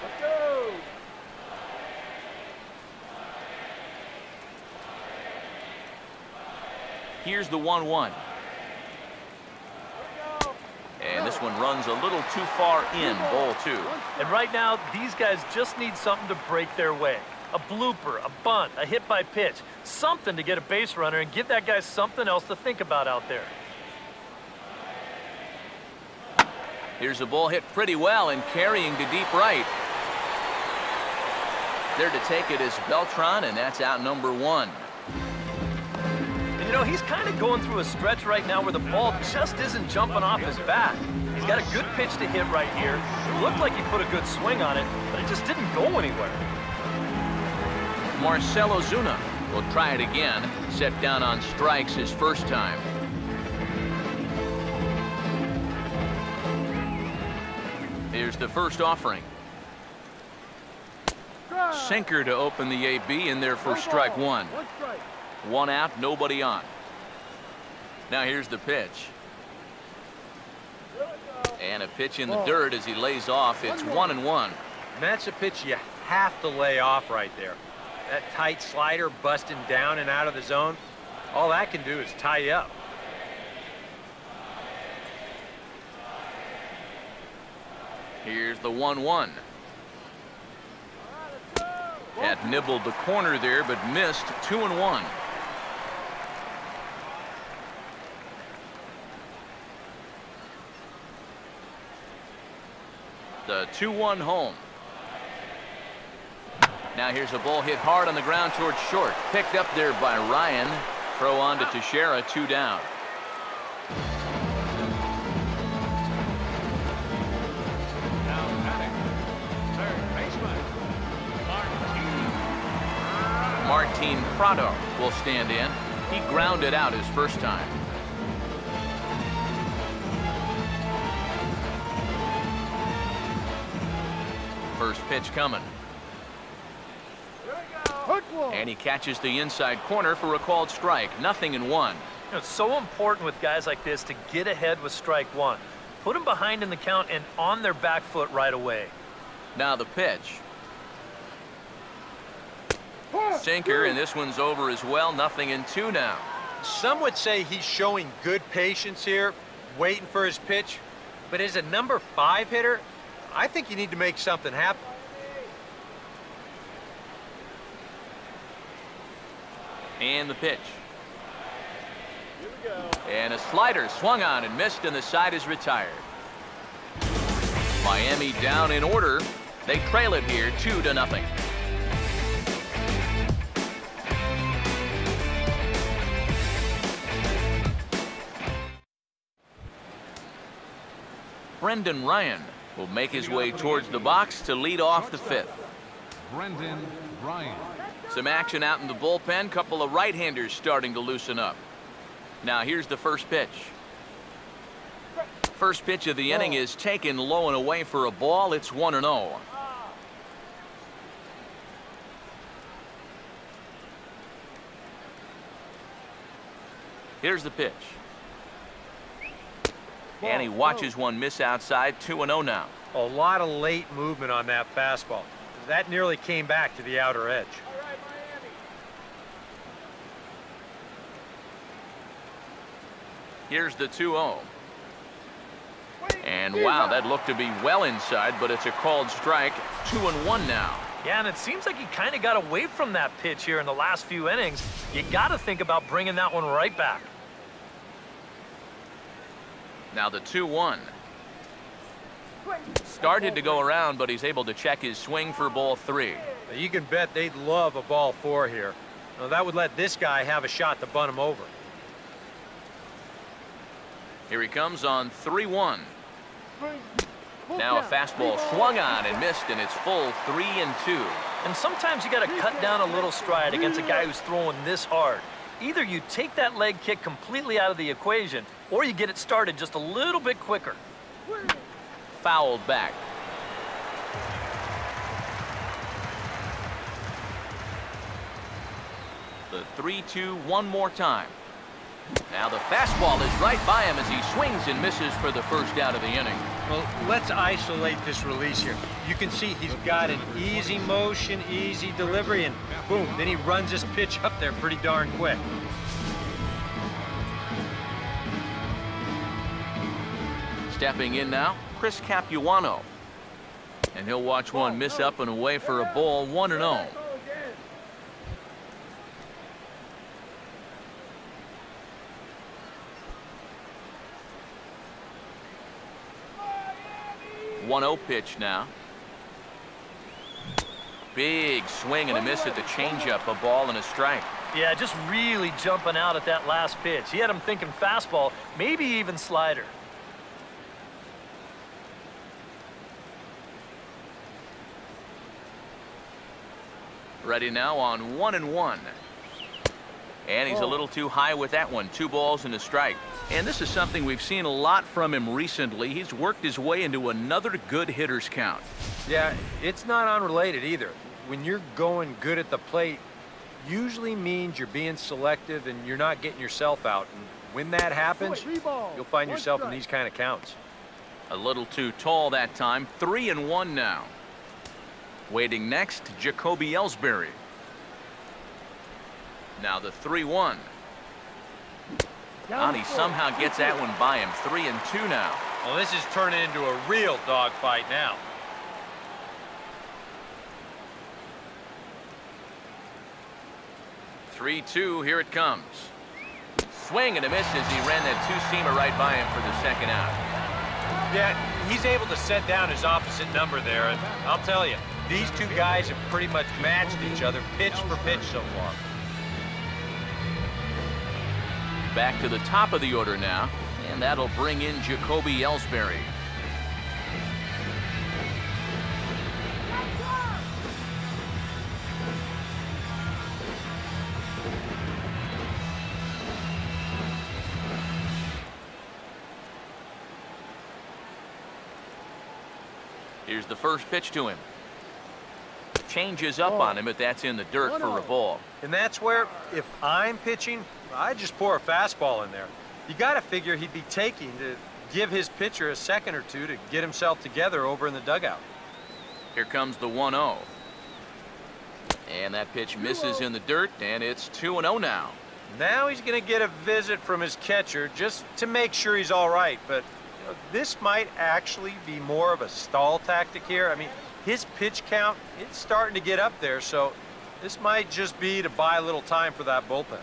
Let's go. Here's the 1-1. And this one runs a little too far in, ball 2. And right now, these guys just need something to break their way. A blooper, a bunt, a hit by pitch, something to get a base runner and give that guy something else to think about out there. Here's a ball hit pretty well and carrying to deep right. There to take it is Beltran, and that's out number 1. And you know, he's kind of going through a stretch right now where the ball just isn't jumping off his bat. He's got a good pitch to hit right here. It looked like he put a good swing on it, but it just didn't go anywhere. Marcell Ozuna will try it again. Set down on strikes his first time. Here's the first offering. Sinker to open the AB in there for strike 1. 1 out, nobody on. Now here's the pitch. And a pitch in the dirt as he lays off. It's 1-1. And that's a pitch you have to lay off right there. That tight slider busting down and out of the zone, all that can do is tie you up. Here's the 1-1. Had nibbled the corner there, but missed. 2-1. The 2-1 home. Now here's a ball hit hard on the ground towards short. Picked up there by Ryan. Throw on to Teixeira, 2 down. Now batting, third baseman, Martin Prado will stand in. He grounded out his first time. First pitch coming. And he catches the inside corner for a called strike. 0-1. You know, it's so important with guys like this to get ahead with strike one. Put them behind in the count and on their back foot right away. Now the pitch. Sinker, and this one's over as well. 0-2 now. Some would say he's showing good patience here, waiting for his pitch. But as a number 5 hitter, I think you need to make something happen. And the pitch. And a slider swung on and missed, and the side is retired. Miami down in order. They trail it here 2-0. Brendan Ryan will make his way towards the box to lead off the 5th. Brendan Ryan. Some action out in the bullpen. Couple of right-handers starting to loosen up. Now here's the first pitch. First pitch of the inning is taken low and away for a ball. It's 1-0. Here's the pitch. And he watches one miss outside. 2-0 now. A lot of late movement on that fastball. That nearly came back to the outer edge. Here's the 2-0. And wow, that looked to be well inside, but it's a called strike. 2-1 now. Yeah, and it seems like he kind of got away from that pitch here in the last few innings. You got to think about bringing that one right back. Now the 2-1. Started to go around, but he's able to check his swing for ball 3. Now you can bet they'd love a ball 4 here. Now that would let this guy have a shot to bunt him over. Here he comes on 3-1. Now a fastball swung on and missed, and it's full 3-2. And sometimes you got to cut down a little stride against a guy who's throwing this hard. Either you take that leg kick completely out of the equation, or you get it started just a little bit quicker. Fouled back. The 3-2 one more time. Now the fastball is right by him as he swings and misses for the first out of the inning. Well, let's isolate this release here. You can see he's got an easy motion, easy delivery, and boom, then he runs his pitch up there pretty darn quick. Stepping in now, Chris Capuano. And he'll watch one miss up and away for a ball. 1-0. One-0 pitch now. Big swing and a miss at the changeup, a ball and a strike. Yeah, just really jumping out at that last pitch. He had him thinking fastball, maybe even slider. Ready now on 1-1. And he's a little too high with that one. 2 balls and a strike. And this is something we've seen a lot from him recently. He's worked his way into another good hitter's count. Yeah, it's not unrelated either. When you're going good at the plate, usually means you're being selective and you're not getting yourself out. And when that happens, you'll find yourself in these kind of counts. A little too tall that time. 3-1 now. Waiting next, Jacoby Ellsbury. Now the 3-1. And he somehow gets that one by him. 3-2 now. Well, this is turning into a real dogfight now. Three-two, here it comes. Swing and a miss as he ran that two-seamer right by him for the second out. Yeah, he's able to set down his opposite number there, and I'll tell you, these two guys have pretty much matched each other pitch for pitch so far. Back to the top of the order now, and that'll bring in Jacoby Ellsbury. Here's the first pitch to him. Changes up on him, but that's in the dirt for a ball. And that's where, if I'm pitching, I just pour a fastball in there. You got to figure he'd be taking to give his pitcher a second or two to get himself together over in the dugout. Here comes the 1-0. And that pitch misses in the dirt, and it's 2-0 now. Now he's going to get a visit from his catcher just to make sure he's all right, but this might actually be more of a stall tactic here. I mean, his pitch count, it's starting to get up there, so this might just be to buy a little time for that bullpen.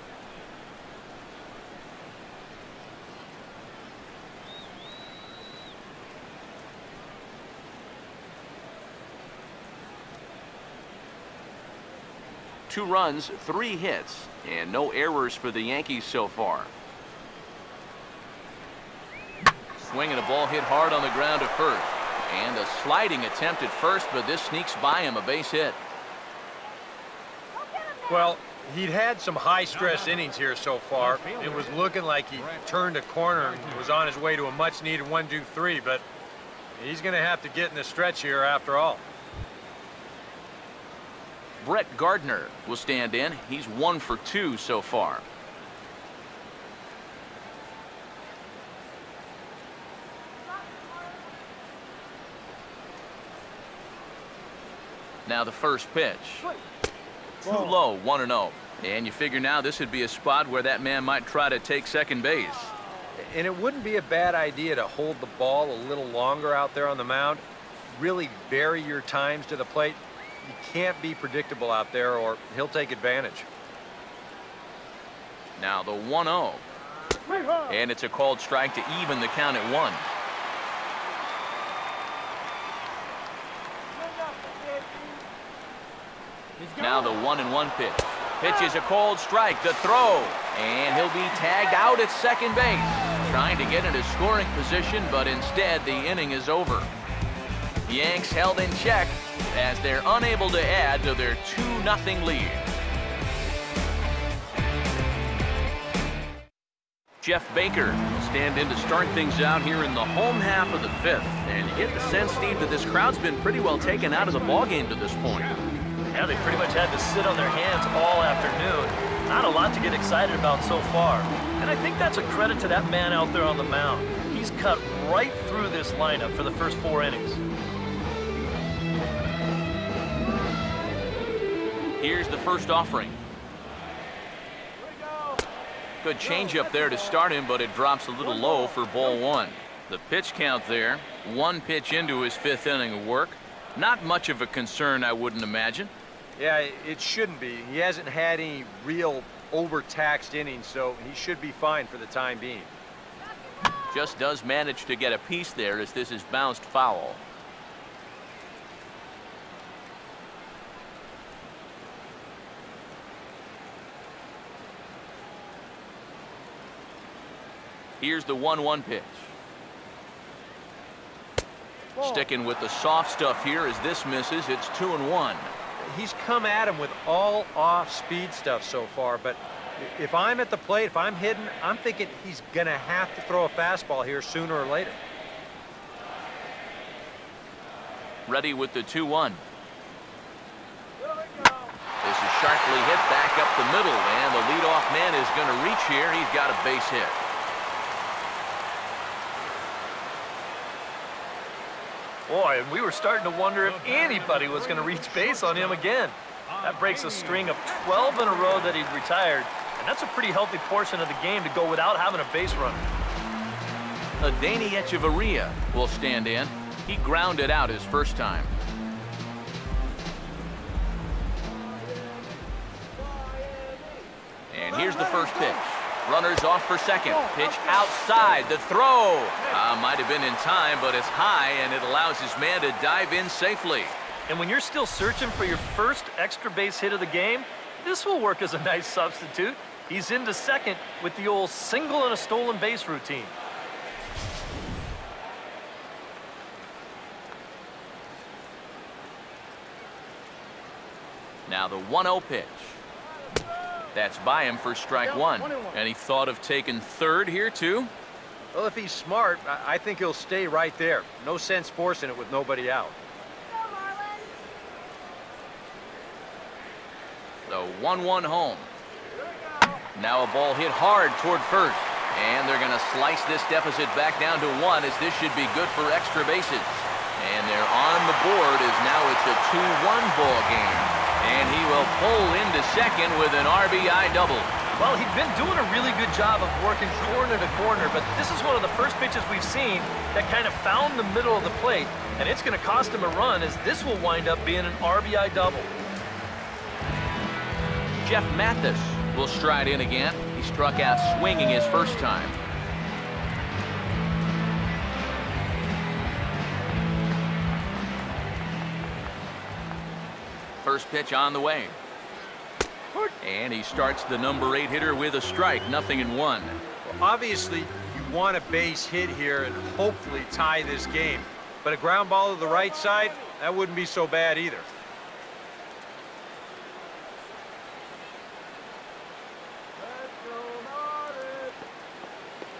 Two runs, 3 hits, and no errors for the Yankees so far. Swing and a ball hit hard on the ground at first. And a sliding attempt at first, but this sneaks by him, a base hit. Well, he'd had some high-stress innings here so far. It was looking like he turned a corner and was on his way to a much-needed 1-2-3, but he's going to have to get in the stretch here after all. Brett Gardner will stand in. He's 1 for 2 so far. Now the first pitch. Too low, 1-0. And you figure now this would be a spot where that man might try to take second base. And it wouldn't be a bad idea to hold the ball a little longer out there on the mound. Really vary your times to the plate. You can't be predictable out there or he'll take advantage. Now the 1-0. And it's a called strike to even the count at 1. Now the 1-1 pitch. Pitch is a cold strike. The throw. And he'll be tagged out at second base. Trying to get into scoring position, but instead the inning is over. The Yanks held in check as they're unable to add to their 2-0 lead. Jeff Baker will stand in to start things out here in the home half of the 5th. And you get the sense, Steve, that this crowd's been pretty well taken out of the ballgame to this point. Yeah, they pretty much had to sit on their hands all afternoon. Not a lot to get excited about so far. And I think that's a credit to that man out there on the mound. He's cut right through this lineup for the first 4 innings. Here's the first offering. Good changeup there to start him, but it drops a little low for ball 1. The pitch count there, 1 pitch into his 5th inning of work. Not much of a concern, I wouldn't imagine. Yeah, it shouldn't be. He hasn't had any real overtaxed innings, so he should be fine for the time being. Just does manage to get a piece there as this is bounced foul. Here's the 1-1 pitch. Sticking with the soft stuff here as this misses. It's 2-1. He's come at him with all off-speed stuff so far, but if I'm at the plate, if I'm hitting, I'm thinking he's going to have to throw a fastball here sooner or later. Ready with the 2-1. This is sharply hit back up the middle, and the leadoff man is going to reach here. He's got a base hit. Boy, and we were starting to wonder if anybody was going to reach base on him again. That breaks a string of 12 in a row that he'd retired, and that's a pretty healthy portion of the game to go without having a base runner. Adeiny Echeverria will stand in. He grounded out his first time. And here's the first pitch. Runners off for second. Pitch outside. The throw. Might have been in time, but it's high, and it allows his man to dive in safely. And when you're still searching for your first extra base hit of the game, this will work as a nice substitute. He's into second with the old single and a stolen base routine. Now the 1-0 pitch. That's by him for strike one. And he thought of taking third here, too? Well, if he's smart, I think he'll stay right there. No sense forcing it with nobody out. The 1-1 home. Now a ball hit hard toward first. And they're going to slice this deficit back down to 1, as this should be good for extra bases. And they're on the board as now it's a 2-1 ball game. And he will pull into second with an RBI double. Well, he'd been doing a really good job of working corner to corner, but this is one of the first pitches we've seen that kind of found the middle of the plate, and it's going to cost him a run, as this will wind up being an RBI double. Jeff Mathis will stride in again. He struck out swinging his first time. First pitch on the way. And he starts the number 8 hitter with a strike, 0-1. Well, obviously, you want a base hit here and hopefully tie this game. But a ground ball to the right side, that wouldn't be so bad either.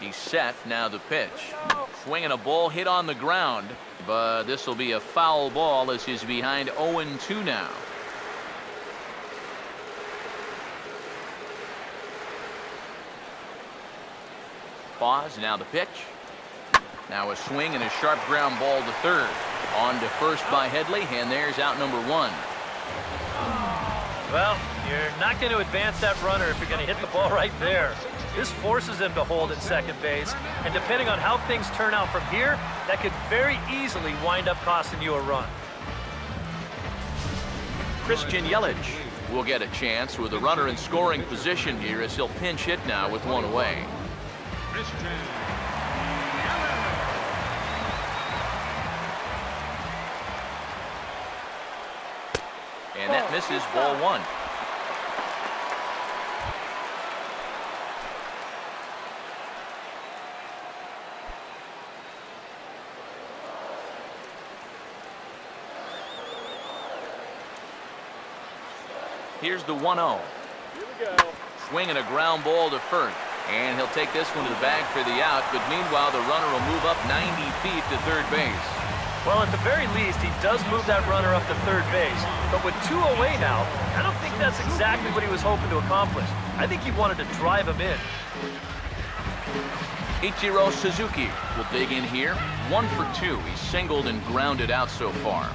He's set. Now the pitch. Swinging a ball hit on the ground. But this will be a foul ball as he's behind 0-2 now. Pause. Now the pitch. Now a swing and a sharp ground ball to third. On to first by Headley, and there's out number 1. Well, you're not going to advance that runner if you're going to hit the ball right there. This forces him to hold at second base, and depending on how things turn out from here, that could very easily wind up costing you a run. Christian Yelich will get a chance with a runner in scoring position here, as he'll pinch hit now with 1 away. And that misses, ball 1. Here's the 1-0. Here we go. Swinging a ground ball to first. And he'll take this one to the bag for the out, but meanwhile the runner will move up 90 feet to third base. Well, at the very least, he does move that runner up to third base. But with 2 away now, I don't think that's exactly what he was hoping to accomplish. I think he wanted to drive him in. Ichiro Suzuki will dig in here. 1 for 2. He's singled and grounded out so far.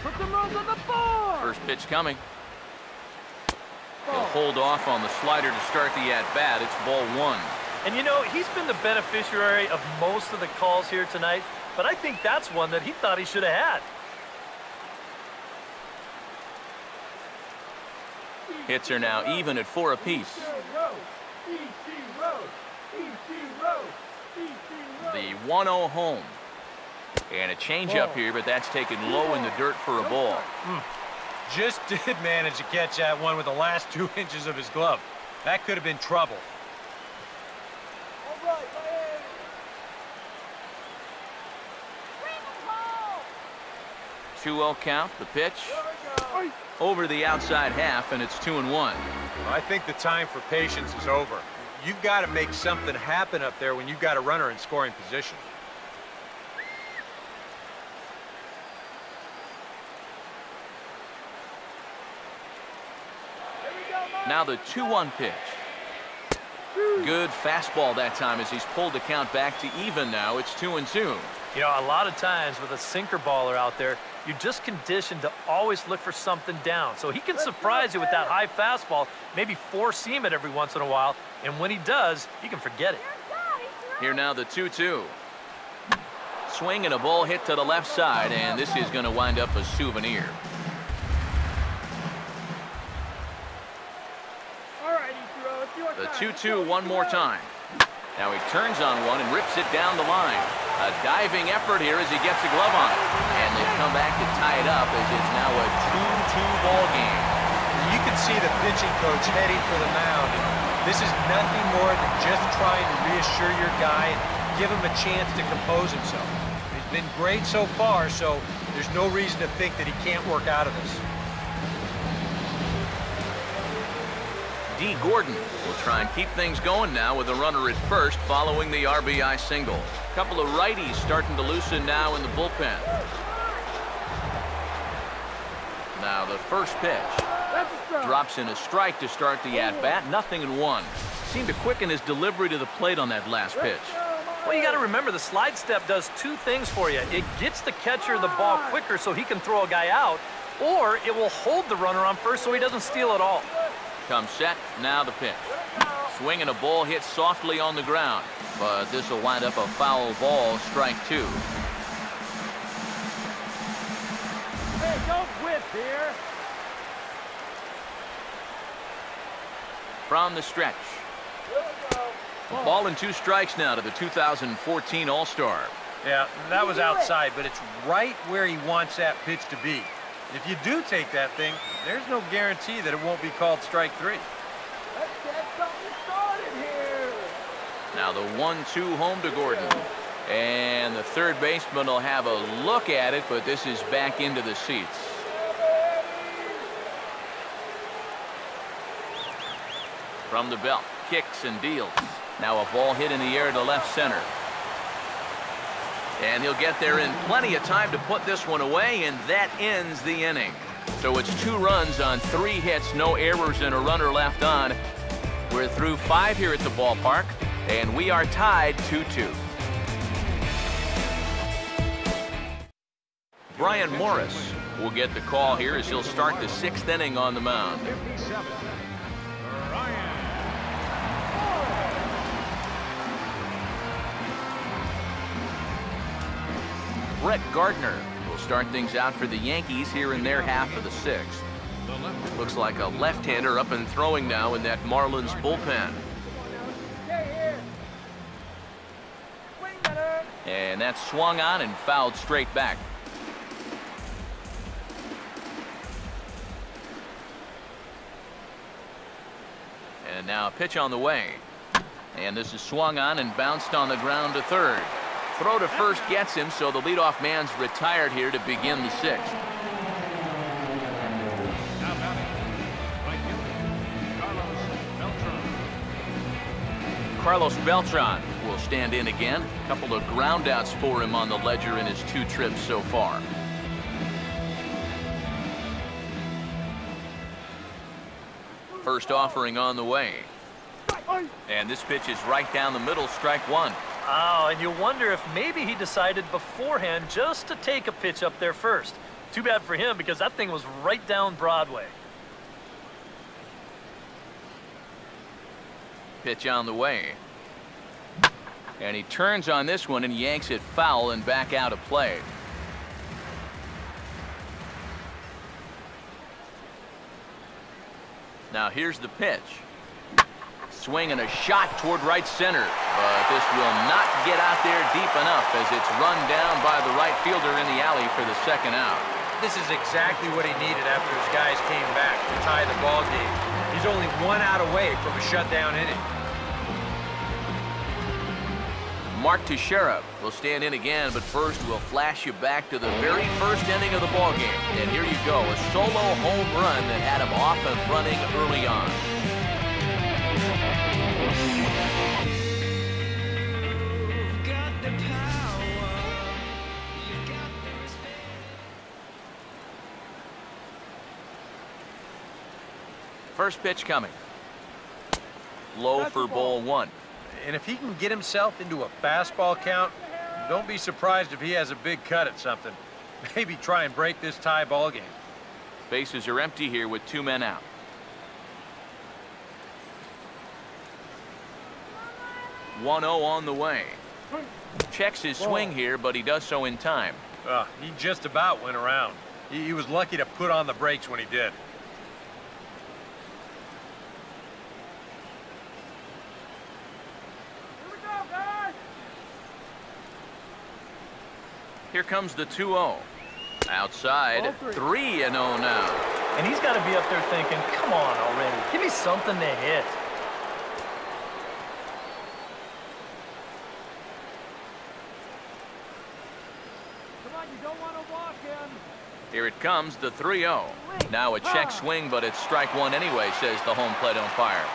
Put the runs on the board. First pitch coming. He'll hold off on the slider to start the at-bat. It's ball 1. And you know, he's been the beneficiary of most of the calls here tonight, but I think that's one that he thought he should have had. Hits are now even at 4 apiece. The 1-0 home. And a changeup here, but that's taken low in the dirt for a ball. Just did manage to catch that one with the last 2 inches of his glove. That could have been trouble. 2-0 count, the pitch. Over the outside half, and it's 2-1. I think the time for patience is over. You've got to make something happen up there when you've got a runner in scoring position. Now the 2-1 pitch. Good fastball that time as he's pulled the count back to even now. It's 2-2. You know, a lot of times with a sinker baller out there, you're just conditioned to always look for something down. So he can surprise you with that high fastball, maybe four-seam it every once in a while, and when he does, you can forget it. Here now the 2-2. Swing and a ball hit to the left side, and this is going to wind up a souvenir. The 2-2 one more time. Now he turns on one and rips it down the line. A diving effort here as he gets a glove on it. And they come back to tie it up as it's now a 2-2 ball game. You can see the pitching coach heading for the mound. This is nothing more than just trying to reassure your guy and give him a chance to compose himself. He's been great so far, so there's no reason to think that he can't work out of this. D. Gordon will try and keep things going now with a runner at first following the RBI single. A couple of righties starting to loosen now in the bullpen. Now the first pitch. Drops in a strike to start the at-bat. 0-1. Seemed to quicken his delivery to the plate on that last pitch. Well, you got to remember the slide step does two things for you. It gets the catcher the ball quicker so he can throw a guy out, or it will hold the runner on first so he doesn't steal it all. Comes set, now the pitch. Swing and a ball hit softly on the ground, but this will wind up a foul ball, strike 2. Hey, don't quit here. From the stretch. Ball and 2 strikes now to the 2014 All-Star. Yeah, that was outside, but it's right where he wants that pitch to be. If you do take that thing, there's no guarantee that it won't be called strike 3. Let's get something started here. Now the 1-2 home to Gordon. And the third baseman will have a look at it, but this is back into the seats. From the belt, kicks and deals. Now a ball hit in the air to left center. And he'll get there in plenty of time to put this one away, and that ends the inning. So it's 2 runs on 3 hits, no errors, and a runner left on. We're through 5 here at the ballpark, and we are tied 2-2. Brian Morris will get the call here as he'll start the 6th inning on the mound. 57. Ryan. Brett Gardner will start things out for the Yankees here in their half of the 6th. Looks like a left-hander up and throwing now in that Marlins bullpen. And that's swung on and fouled straight back. And now a pitch on the way. And this is swung on and bounced on the ground to third. Throw to first gets him, so the leadoff man's retired here to begin the 6th. Now batting, right fielder, Carlos Beltran will stand in again. A couple of groundouts for him on the ledger in his 2 trips so far. First offering on the way. And this pitch is right down the middle, strike 1. Oh, and you wonder if maybe he decided beforehand just to take a pitch up there first. Too bad for him because that thing was right down Broadway. Pitch on the way. And he turns on this one and yanks it foul and back out of play. Now here's the pitch. Swing and a shot toward right center, but this will not get out there deep enough as it's run down by the right fielder in the alley for the 2nd out. This is exactly what he needed after his guys came back to tie the ball game. He's only 1 out away from a shutdown inning. Mark Teixeira will stand in again, but first we'll flash you back to the very first inning of the ball game. And here you go, a solo home run that had him off and running early on. First pitch coming. low for ball one. And if he can get himself into a fastball count, don't be surprised if he has a big cut at something. Maybe try and break this tie ball game. Bases are empty here with 2 men out. One 0 on the way. Checks his swing here, but he does so in time. He just about went around. He was lucky to put on the brakes when he did. Here comes the 2-0. Outside, 3-0 now. And he's got to be up there thinking, come on already. Give me something to hit. Come on, you don't want to walk him. Here it comes, the 3-0. Now a check swing, but it's strike one anyway, says the home plate umpire.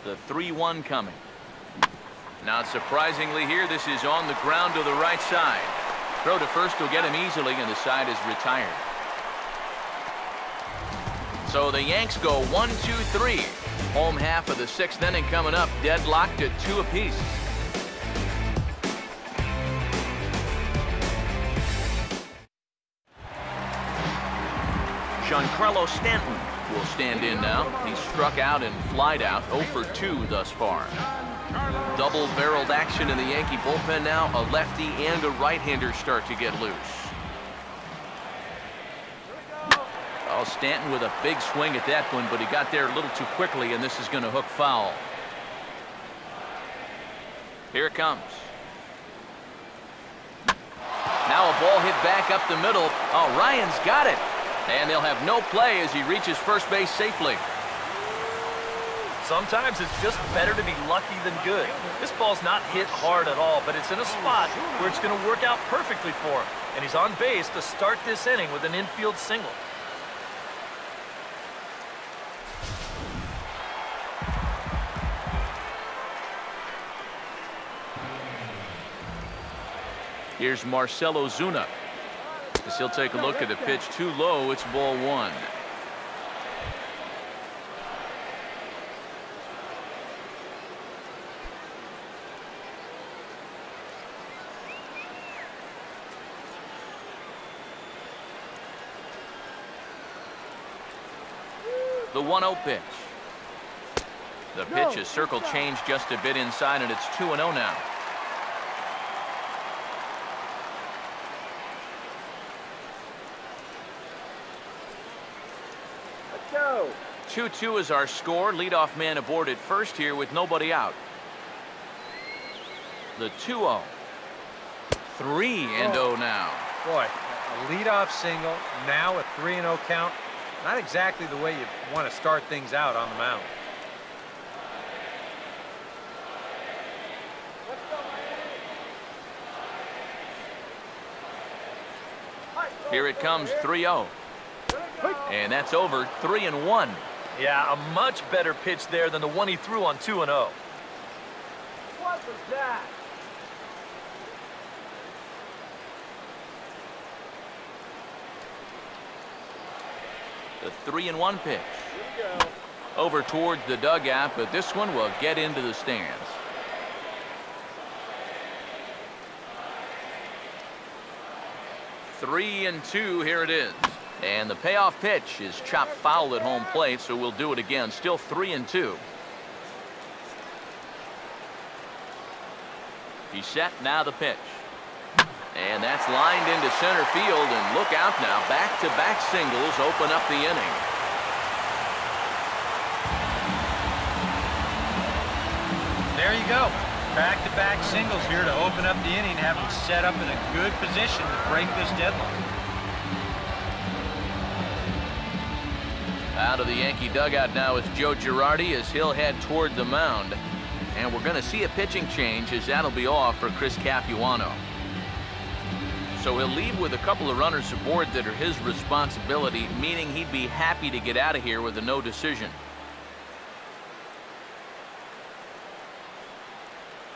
The 3-1 coming. Not surprisingly here, this is on the ground to the right side. Throw to first will get him easily, and the side is retired. So the Yanks go 1-2-3. Home half of the 6th inning coming up, deadlocked at 2 apiece. Giancarlo Stanton will stand in now. He struck out and flied out, 0 for 2 thus far. Double-barreled action in the Yankee bullpen now. A lefty and a right-hander start to get loose. Oh, Stanton with a big swing at that one, but he got there a little too quickly, and this is going to hook foul. Here it comes. Now a ball hit back up the middle. Oh, Ryan's got it. And they'll have no play as he reaches first base safely. Sometimes it's just better to be lucky than good. This ball's not hit hard at all, but it's in a spot where it's going to work out perfectly for him. And he's on base to start this inning with an infield single. Here's Marcell Ozuna. As he'll take a look at the pitch too low, it's ball one. The 1-0 pitch. The pitch is circle changed just a bit inside, and it's 2-0 now. Go. 2-2 is our score. Leadoff man aboard at first here with nobody out. The 2-0. 3-0 now. Boy, a leadoff single, now a 3-0 count. Not exactly the way you want to start things out on the mound. Here it comes, 3-0. And that's over, 3-1. Yeah, a much better pitch there than the one he threw on 2-0. What was that? The 3-1 pitch. Over towards the dugout, but this one will get into the stands. Three and 2, here it is. And the payoff pitch is chopped foul at home plate, so we'll do it again. Still 3-2. He's set, now the pitch. And that's lined into center field, and look out now. Back-to-back singles open up the inning. There you go. Back-to-back singles here to open up the inning, having set up in a good position to break this deadlock. Out of the Yankee dugout now is Joe Girardi as he'll head toward the mound. And we're going to see a pitching change as that'll be off for Chris Capuano. So he'll leave with a couple of runners aboard that are his responsibility, meaning he'd be happy to get out of here with a no decision.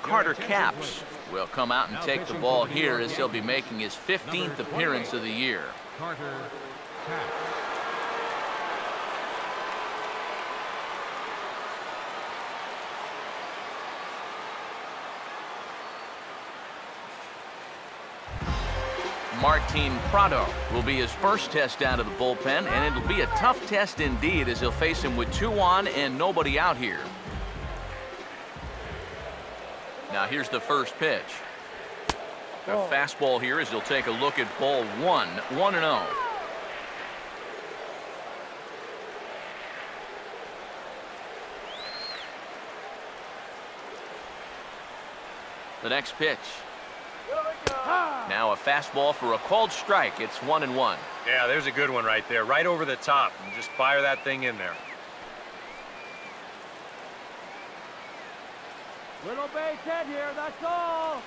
Carter Capps will come out and take the ball here as he'll be making his 15th appearance of the year. Carter Capps. Martin Prado will be his first test out of the bullpen, and it'll be a tough test indeed as he'll face him with 2 on and nobody out here. Now here's the first pitch. A fastball here as he'll take a look at ball 1, 1-0. The next pitch. Now a fastball for a called strike. It's 1-1. Yeah, there's a good one right there, right over the top. And just fire that thing in there. Little base hit here, that's all.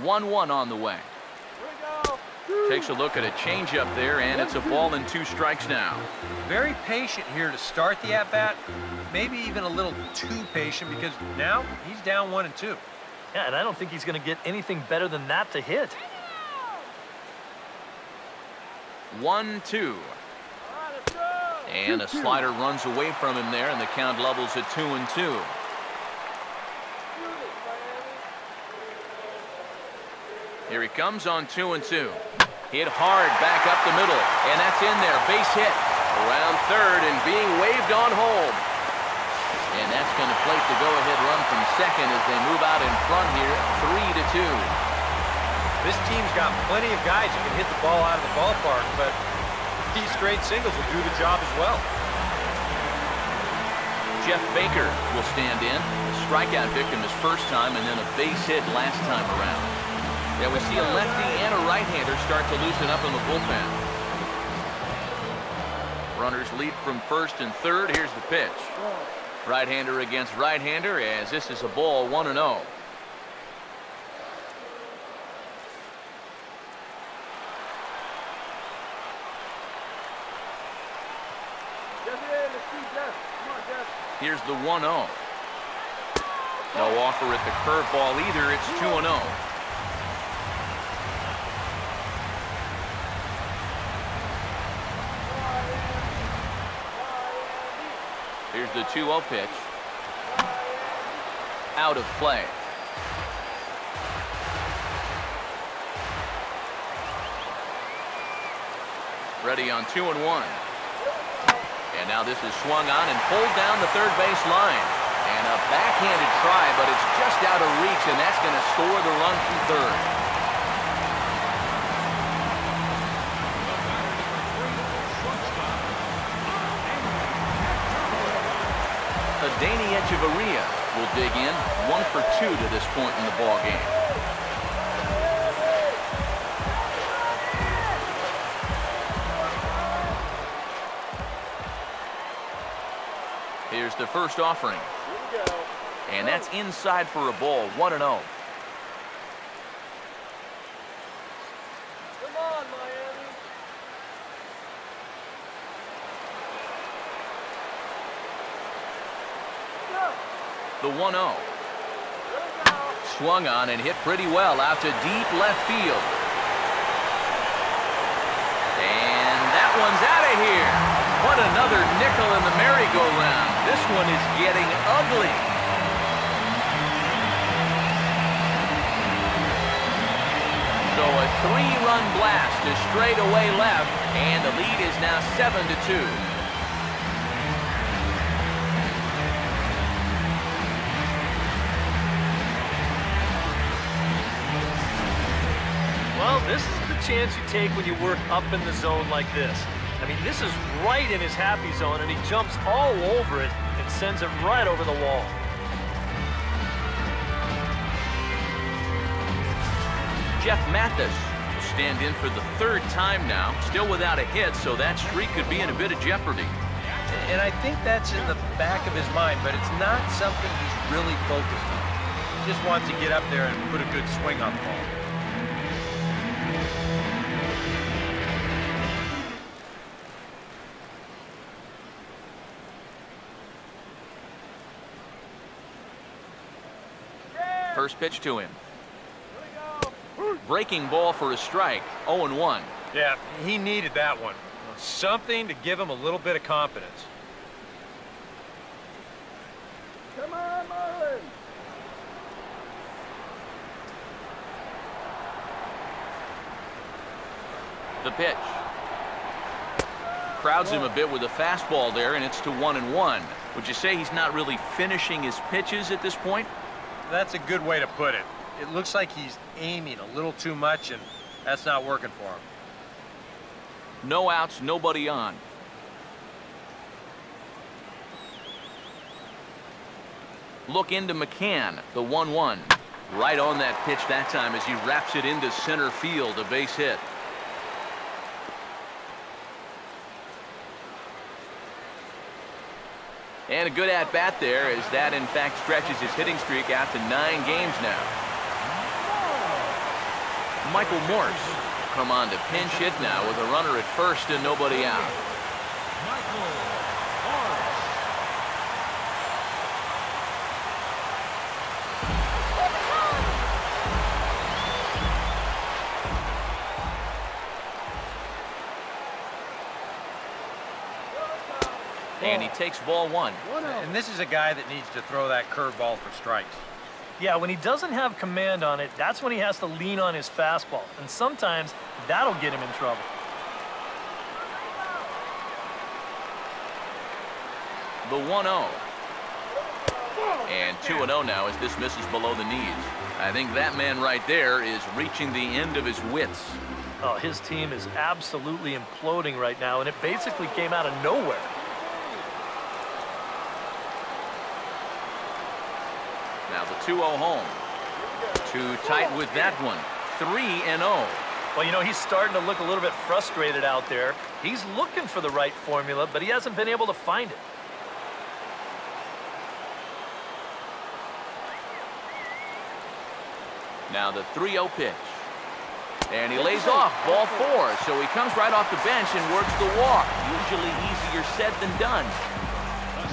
1-1 on the way. Here we go. Takes a look at a changeup there, and it's a ball and 2 strikes now. Very patient here to start the at-bat. Maybe even a little too patient because now he's down 1-2. Yeah, and I don't think he's going to get anything better than that to hit. 1-2. And a slider runs away from him there, and the count levels at 2-2. Here he comes on 2-2. Hit hard back up the middle, and that's in there. Base hit around third and being waved on home. And that's going to plate the go-ahead run from second as they move out in front here, 3-2. This team's got plenty of guys who can hit the ball out of the ballpark, but these straight singles will do the job as well. Jeff Baker will stand in. A strikeout victim his first time, and then a base hit last time around. Yeah, we see a lefty and a right-hander start to loosen up in the bullpen. Runners lead from first and third. Here's the pitch. Right-hander against right-hander as this is a ball 1-0. Here's the 1-0. No offer at the curveball either. It's 2-0. Here's the 2-0 pitch. Out of play. Ready on 2-1. And now this is swung on and pulled down the third base line. And a backhanded try, but it's just out of reach, and that's going to score the run from third. Danny Echeverria will dig in, 1 for 2 to this point in the ball game. Here's the first offering. And that's inside for a ball, 1-0. Come on, Miami. The 1-0. Swung on and hit pretty well out to deep left field. And that one's out of here. What another nickel in the merry-go-round. This one is getting ugly. So a 3-run blast to straightaway left, and the lead is now 7-2. Well, this is the chance you take when you work up in the zone like this. I mean, this is right in his happy zone, and he jumps all over it and sends it right over the wall. Jeff Mathis will stand in for the 3rd time now, still without a hit, so that streak could be in a bit of jeopardy. And I think that's in the back of his mind, but it's not something he's really focused on. He just wants to get up there and put a good swing on the ball. First pitch to him. Breaking ball for a strike. 0-1. Yeah, he needed that one. Something to give him a little bit of confidence. Come on, Marlins. The pitch. Crowds him a bit with a fastball there, and it's to 1-1. Would you say he's not really finishing his pitches at this point? That's a good way to put it. It looks like he's aiming a little too much, and that's not working for him. No outs, nobody on. Look into McCann, the 1-1. Right on that pitch that time as he wraps it into center field, a base hit. And a good at-bat there as that, in fact, stretches his hitting streak out to 9 games now. Michael Morse come on to pinch hit now with a runner at first and nobody out. And he takes ball 1. And this is a guy that needs to throw that curveball for strikes. Yeah, when he doesn't have command on it, that's when he has to lean on his fastball. And sometimes that'll get him in trouble. The 1-0. And 2-0 now as this misses below the knees. I think that man right there is reaching the end of his wits. Oh, his team is absolutely imploding right now, and it basically came out of nowhere. Now the 2-0 home. Too tight with that one. 3-0. Well, you know, he's starting to look a little bit frustrated out there. He's looking for the right formula, but he hasn't been able to find it. Now the 3-0 pitch. And he lays off ball 4, so he comes right off the bench and works the walk. Usually easier said than done.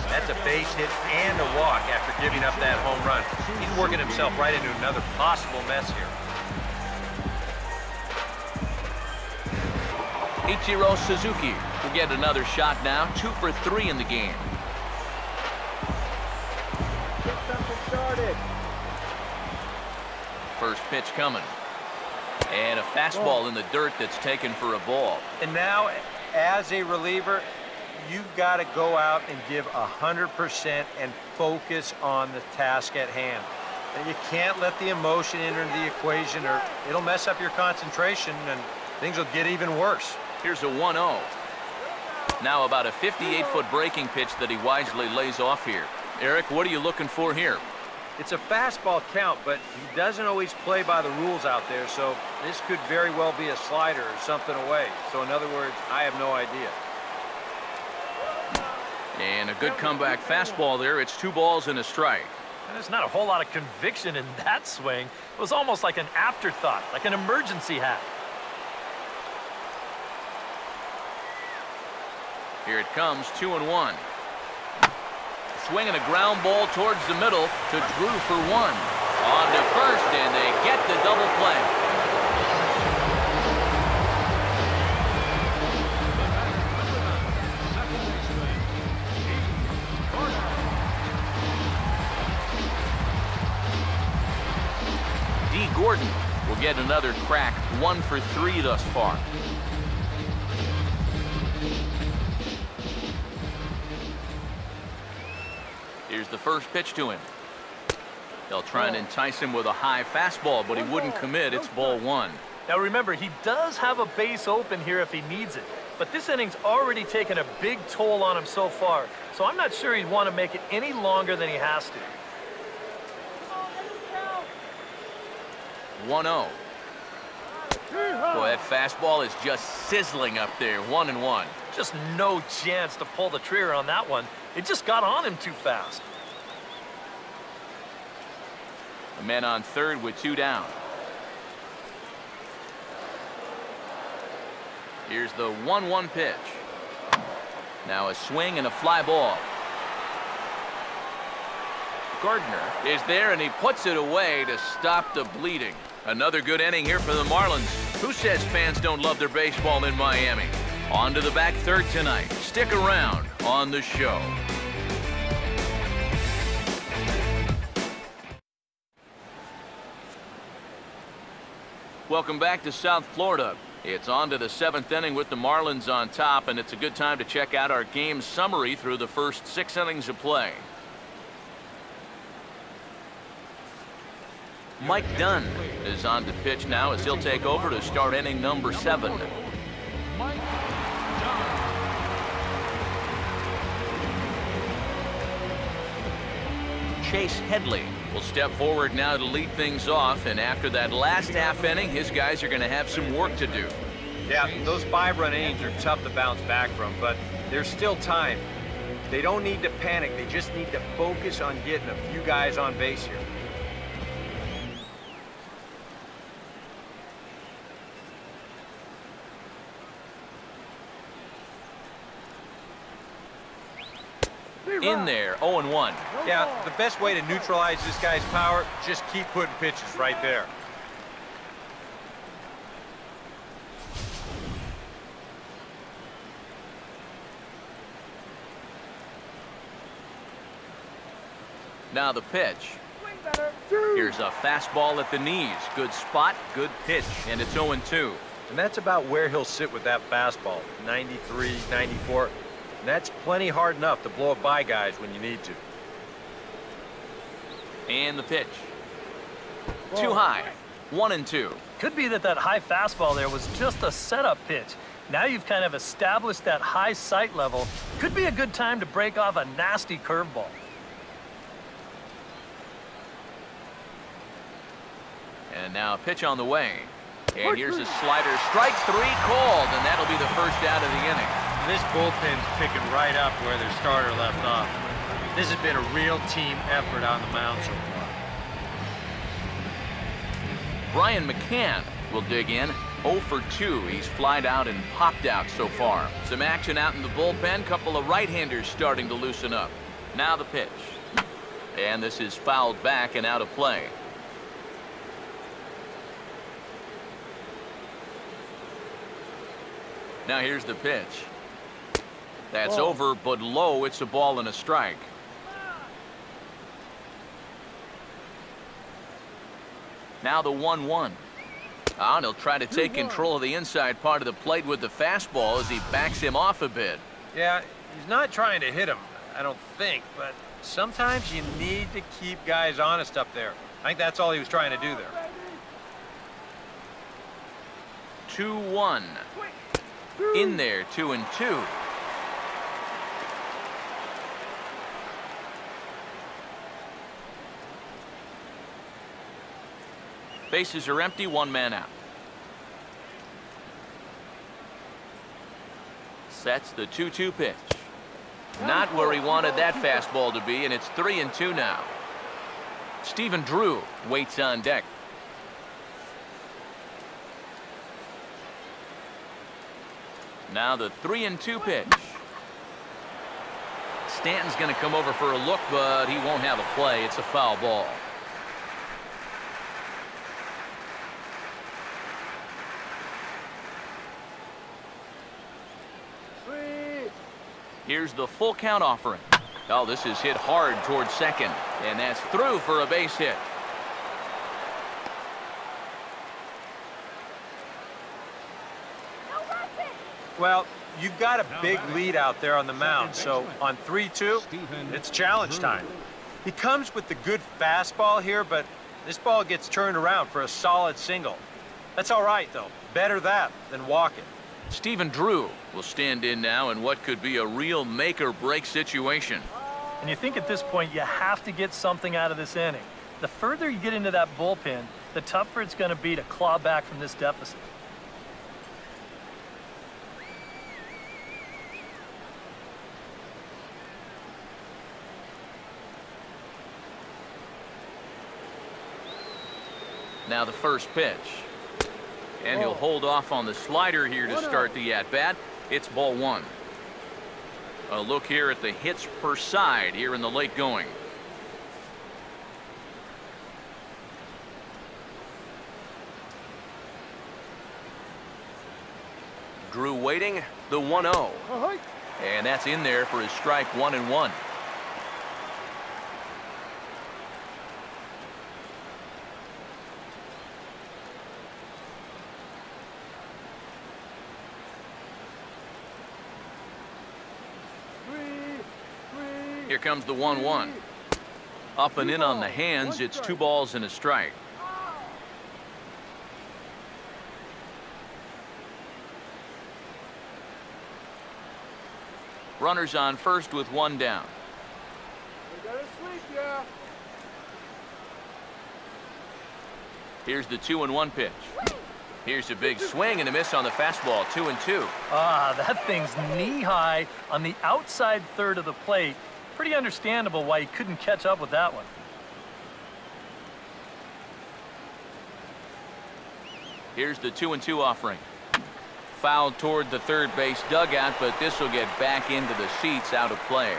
That's a base hit and a walk after giving up that home run. He's working himself right into another possible mess here. Ichiro Suzuki will get another shot now. 2 for 3 in the game. Get something started. First pitch coming. And a fastball in the dirt that's taken for a ball. And now, as a reliever, you've got to go out and give 100% and focus on the task at hand. And you can't let the emotion enter the equation or it'll mess up your concentration and things will get even worse. Here's a 1-0. Now about a 58-foot breaking pitch that he wisely lays off here. Eric, what are you looking for here? It's a fastball count, but he doesn't always play by the rules out there, so this could very well be a slider or something away. So in other words, I have no idea. And a good comeback fastball there. It's 2 balls and a strike. And there's not a whole lot of conviction in that swing. It was almost like an afterthought, like an emergency hack. Here it comes, 2-1. Swinging a ground ball towards the middle to Drew for 1. On to first, and they get the double play. D. Gordon will get another crack, 1 for 3 thus far. Here's the first pitch to him. They'll try and entice him with a high fastball, but he wouldn't commit. It's ball 1. Now remember, he does have a base open here if he needs it. But this inning's already taken a big toll on him so far. So I'm not sure he'd want to make it any longer than he has to. 1-0. Boy, that fastball is just sizzling up there. 1-1. Just no chance to pull the trigger on that one. It just got on him too fast. The men on third with 2 down. Here's the 1-1 pitch. Now a swing and a fly ball. Gardner is there, and he puts it away to stop the bleeding. Another good inning here for the Marlins. Who says fans don't love their baseball in Miami? On to the back third tonight. Stick around on the show. Welcome back to South Florida. It's on to the 7th inning with the Marlins on top, and it's a good time to check out our game summary through the first 6 innings of play. Mike Dunn is on to pitch now as he'll take over to start inning number 7. Chase Headley will step forward now to lead things off, and after that last half inning, his guys are going to have some work to do. Yeah, those 5-run innings are tough to bounce back from, but there's still time. They don't need to panic. They just need to focus on getting a few guys on base here. In there, 0-1. Yeah, the best way to neutralize this guy's power, just keep putting pitches right there. Now the pitch. Here's a fastball at the knees. Good spot, good pitch, and it's 0-2. And that's about where he'll sit with that fastball, 93, 94. And that's plenty hard enough to blow it by guys when you need to. And the pitch. Too high. 1-2. Could be that high fastball there was just a setup pitch. Now you've kind of established that high sight level. Could be a good time to break off a nasty curveball. And now a pitch on the way. And here's a slider. Strike 3 called, and that'll be the first out of the inning. This bullpen's picking right up where their starter left off. This has been a real team effort on the mound so far. Brian McCann will dig in. 0 for 2. He's flied out and popped out so far. Some action out in the bullpen. Couple of right-handers starting to loosen up. Now the pitch. And this is fouled back and out of play. Now here's the pitch. That's over, but low. It's a ball and a strike. Now the 1-1. And he'll try to take control of the inside part of the plate with the fastball as he backs him off a bit. Yeah, he's not trying to hit him, I don't think, but sometimes you need to keep guys honest up there. I think that's all he was trying to do there. 2-1. In there, 2-2. Bases are empty, 1 man out. Sets the 2-2 pitch. Not where he wanted that fastball to be, and it's 3-2 now. Stephen Drew waits on deck. Now the 3-2 pitch. Stanton's going to come over for a look, but he won't have a play. It's a foul ball. Here's the full count offering. Oh, this is hit hard towards second, and that's through for a base hit. Well, you've got a big lead out there on the mound, so on 3-2, it's challenge time. He comes with the good fastball here, but this ball gets turned around for a solid single. That's all right, though. Better that than walking. Stephen Drew will stand in now in what could be a real make-or-break situation. And you think at this point you have to get something out of this inning. The further you get into that bullpen, the tougher it's going to be to claw back from this deficit. Now the first pitch. And he'll hold off on the slider here to start the at-bat. It's ball 1. A look here at the hits per side here in the late going. Drew waiting, the 1-0. And that's in there for his strike 1-1. Here comes the 1-1. Up and in on the hands. It's 2 balls and a strike. Runners on first with 1 down. Here's the 2-1 pitch. Here's a big swing and a miss on the fastball. 2-2. Ah, that thing's knee-high on the outside third of the plate. Pretty understandable why he couldn't catch up with that one. Here's the 2-2 offering. Fouled toward the third base dugout, but this will get back into the seats, out of play.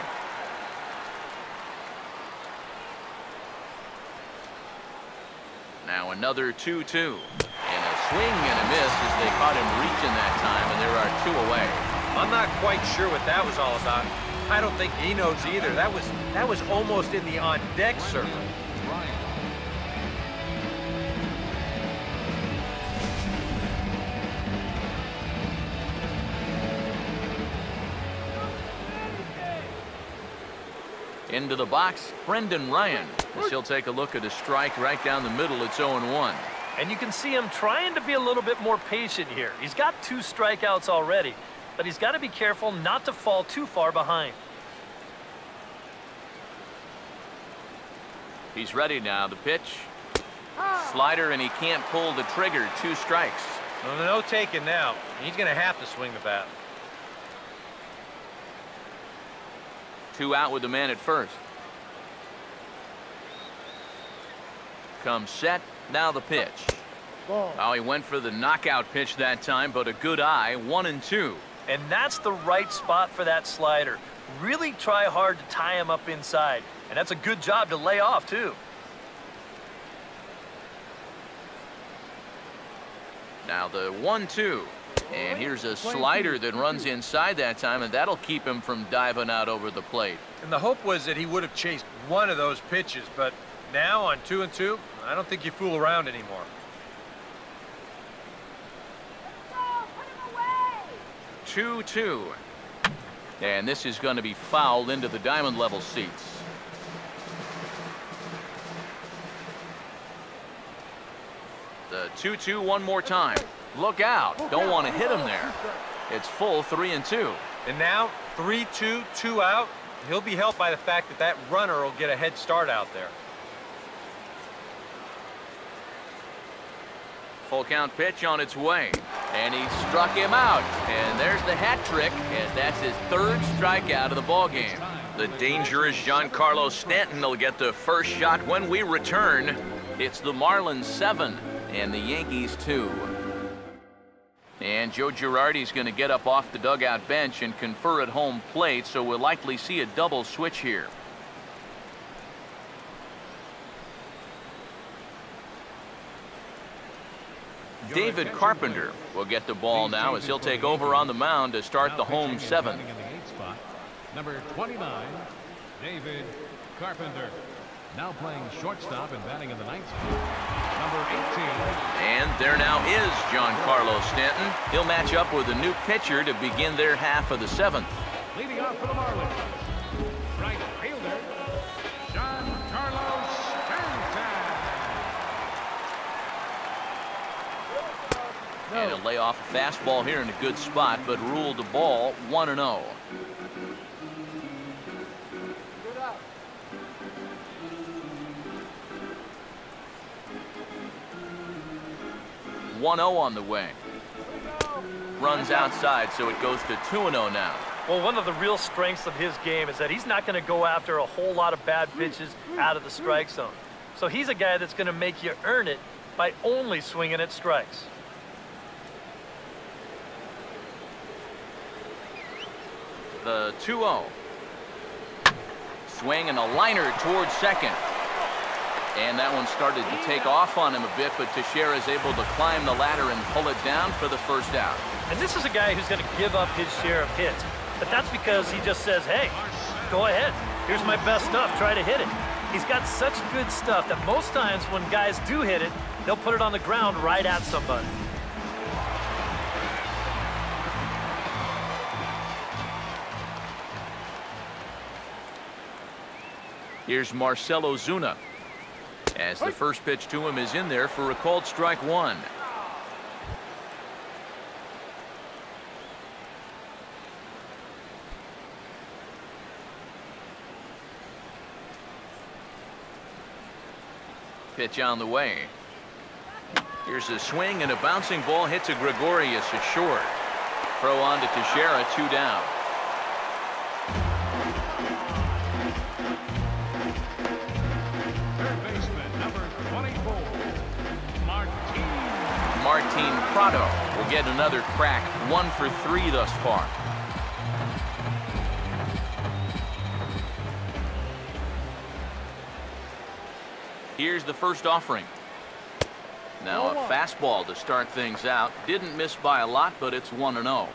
Now another 2-2. And a swing and a miss as they caught him reaching that time, and there are 2 away. I'm not quite sure what that was all about. I don't think he knows either. That was almost in the on-deck circle. Into the box, Brendan Ryan. As he'll take a look at a strike right down the middle. It's 0-1. And you can see him trying to be a little bit more patient here. He's got 2 strikeouts already, but he's got to be careful not to fall too far behind. He's ready now. The pitch. Slider, and he can't pull the trigger. 2 strikes. No taking now. He's going to have to swing the bat. 2 out with the man at first. Comes set. Now the pitch. Oh, he went for the knockout pitch that time, but a good eye. 1-2. And that's the right spot for that slider. Really try hard to tie him up inside. And that's a good job to lay off, too. Now the 1-2. And here's a slider that runs inside that time, and that'll keep him from diving out over the plate. And the hope was that he would have chased one of those pitches, but now on 2-2, I don't think you fool around anymore. 2-2. And this is going to be fouled into the diamond level seats. The 2-2 one more time. Look out. Don't want to hit him there. It's full 3-2. And now 3-2, 2 out. He'll be helped by the fact that that runner will get a head start out there. Full count pitch on its way. And he struck him out. And there's the hat trick. And that's his 3rd strikeout of the ballgame. The dangerous Giancarlo Stanton will get the first shot when we return. It's the Marlins 7 and the Yankees 2. And Joe Girardi's going to get up off the dugout bench and confer at home plate, so we'll likely see a double switch here. David Carpenter will get the ball now as he'll take over on the mound to start the home 7th. Number 29, David Carpenter. Now playing shortstop and batting in the 9th spot. Number 18. And there now is Giancarlo Stanton. He'll match up with a new pitcher to begin their half of the 7th. Leading off for the Marlins, right fielder, Giancarlo Stanton. And he'll lay off a fastball here in a good spot, but ruled the ball 1-0. 1-0 on the way. Runs outside, so it goes to 2-0 now. Well, one of the real strengths of his game is that he's not going to go after a whole lot of bad pitches out of the strike zone. So he's a guy that's going to make you earn it by only swinging at strikes. The 2-0. Swing and a liner towards second. And that one started to take off on him a bit, but Teixeira is able to climb the ladder and pull it down for the first out. And this is a guy who's going to give up his share of hits. But that's because he just says, hey, go ahead. Here's my best stuff. Try to hit it. He's got such good stuff that most times when guys do hit it, they'll put it on the ground right at somebody. Here's Marcell Ozuna, as the first pitch to him is in there for a called strike one. Pitch on the way. Here's a swing, and a bouncing ball hits a Gregorius at short. Throw on to Teixeira, 2 down. Third baseman, number 24, Martin Prado will get another crack, 1 for 3 thus far. Here's the first offering. Now a fastball to start things out. Didn't miss by a lot, but it's 1-0.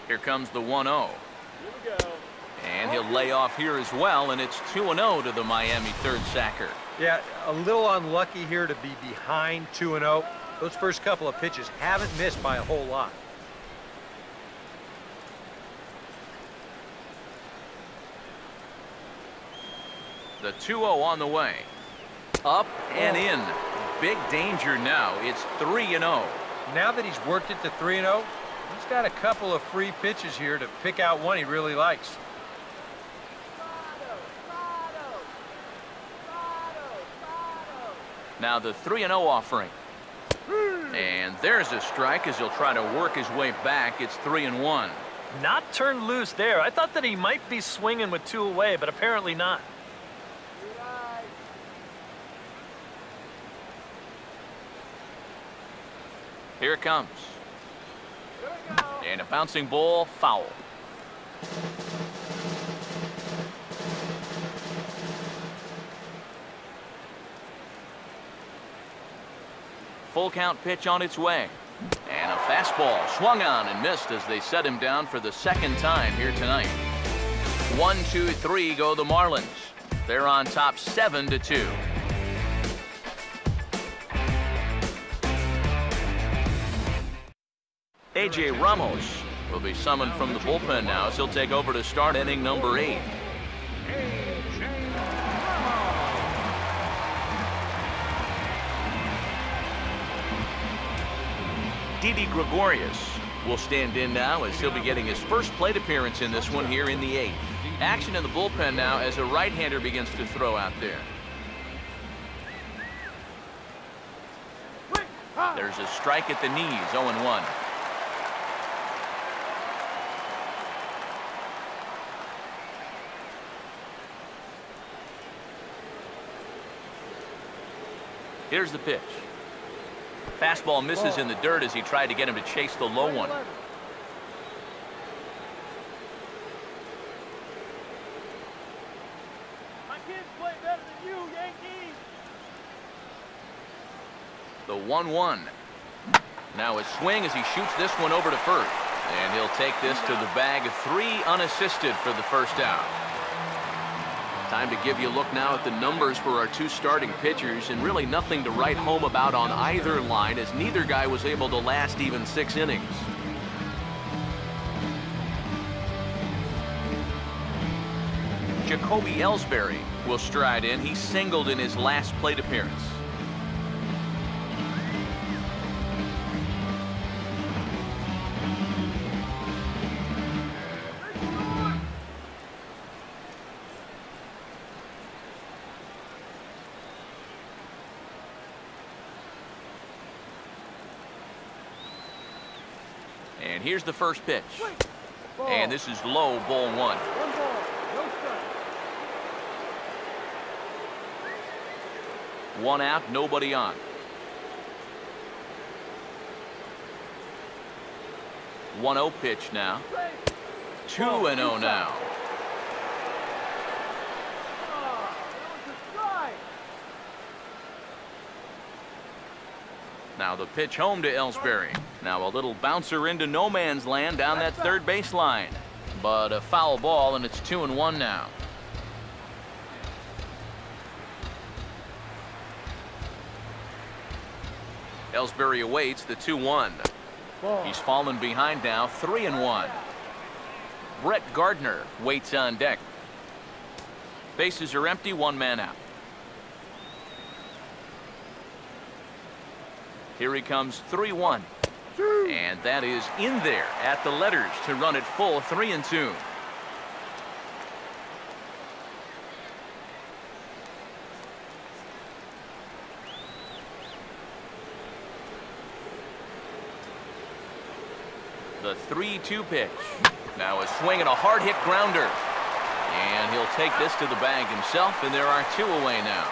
Here comes the 1-0. And he'll lay off here as well, and it's 2-0 to the Miami third sacker. Yeah, a little unlucky here to be behind 2-0. Those first couple of pitches haven't missed by a whole lot. The 2-0 on the way. Up and in. Big danger now. It's 3-0. Now that he's worked it to 3-0, he's got a couple of free pitches here to pick out one he really likes. Now the 3-0 offering. And there's a strike as he'll try to work his way back. It's 3-1. Not turned loose there. I thought that he might be swinging with 2 away, but apparently not. Here it comes. And a bouncing ball, foul. Full count pitch on its way. And a fastball swung on and missed as they set him down for the second time here tonight. 1, 2, 3 go the Marlins. They're on top 7-2. A.J. Ramos will be summoned from the bullpen now as he'll take over to start inning number 8. Didi Gregorius will stand in now as he'll be getting his first plate appearance in this one here in the 8th. Action in the bullpen now as a right-hander begins to throw out there. There's a strike at the knees, 0-1. Here's the pitch. Fastball misses in the dirt as he tried to get him to chase the low one. My kids play better than you, Yankees. The 1-1. Now a swing as he shoots this one over to first. And he'll take this to the bag. 3 unassisted for the first out. Time to give you a look now at the numbers for our 2 starting pitchers, and really nothing to write home about on either line as neither guy was able to last even 6 innings. Jacoby Ellsbury will stride in. He singled in his last plate appearance. And here's the first pitch. And this is low, ball 1. 1 ball, no strike. 1 out, nobody on. 1-0 pitch now. 2-0 now. the pitch home to Ellsbury. Now a little bouncer into no man's land down that third baseline. But a foul ball, and it's 2-1 now. Ellsbury awaits the 2-1. He's fallen behind now, 3-1. Brett Gardner waits on deck. Bases are empty, one man out. Here he comes, 3-1. And that is in there at the letters to run it full, 3-2. The 3-2 pitch. Now a swing and a hard hit grounder. And he'll take this to the bag himself, and there are 2 away now.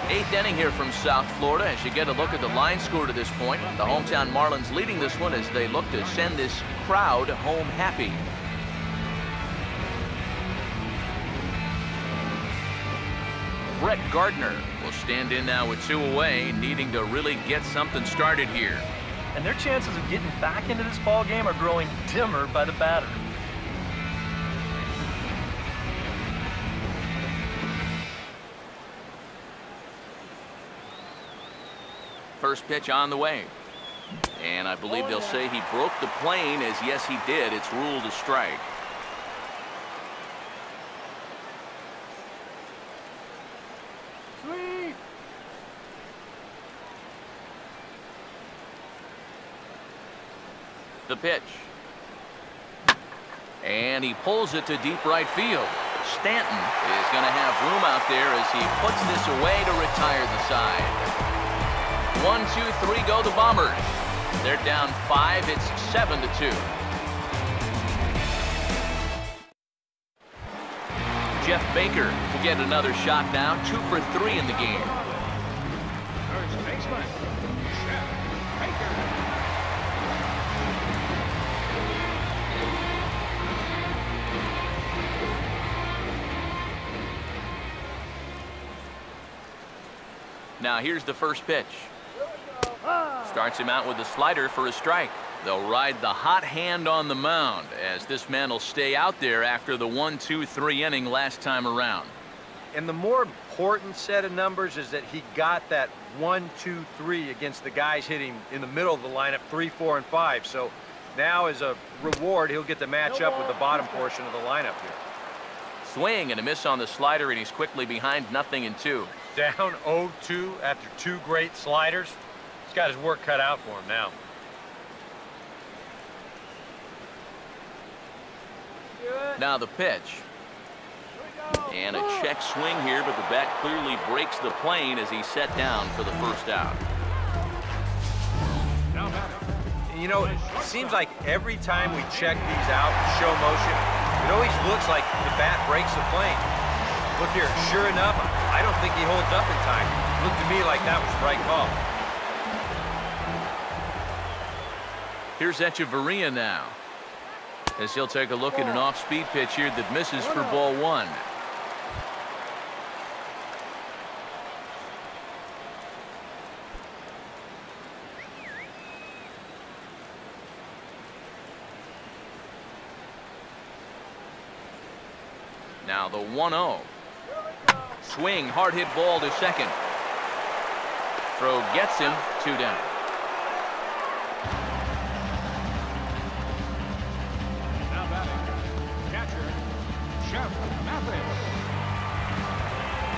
8th inning here from South Florida as you get a look at the line score to this point. The hometown Marlins leading this one as they look to send this crowd home happy. Brett Gardner will stand in now with 2 away, needing to really get something started here. And their chances of getting back into this ball game are growing dimmer by the batter. First pitch on the way. And I believe they'll say he broke the plane, as yes he did. It's ruled a strike. Sweet. The pitch. And he pulls it to deep right field. Stanton is going to have room out there as he puts this away to retire the side. 1, 2, 3 go the Bombers. They're down 5. It's 7-2. Jeff Baker will get another shot now. 2 for 3 in the game. First baseman, Jeff Baker. Now here's the first pitch. Starts him out with a slider for a strike. They'll ride the hot hand on the mound as this man will stay out there after the 1, 2, 3 inning last time around. And the more important set of numbers is that he got that 1, 2, 3 against the guys hitting in the middle of the lineup, 3, 4, and 5. So now as a reward, he'll get to match up with the bottom portion of the lineup here. Swing and a miss on the slider, and he's quickly behind 0-2. Down 0-2 after 2 great sliders. He's got his work cut out for him now. Now the pitch. And a check swing here, but the bat clearly breaks the plane as he's set down for the first out. You know, it seems like every time we check these out in show motion, it always looks like the bat breaks the plane. Look here, sure enough, I don't think he holds up in time. It looked to me like that was the right call. Here's Echeverria now, as he'll take a look at an off-speed pitch here that misses for ball 1. Now the 1-0. Swing, hard hit ball to second. Throw gets him, 2 down. Now batting, catcher, Jeff Mathis.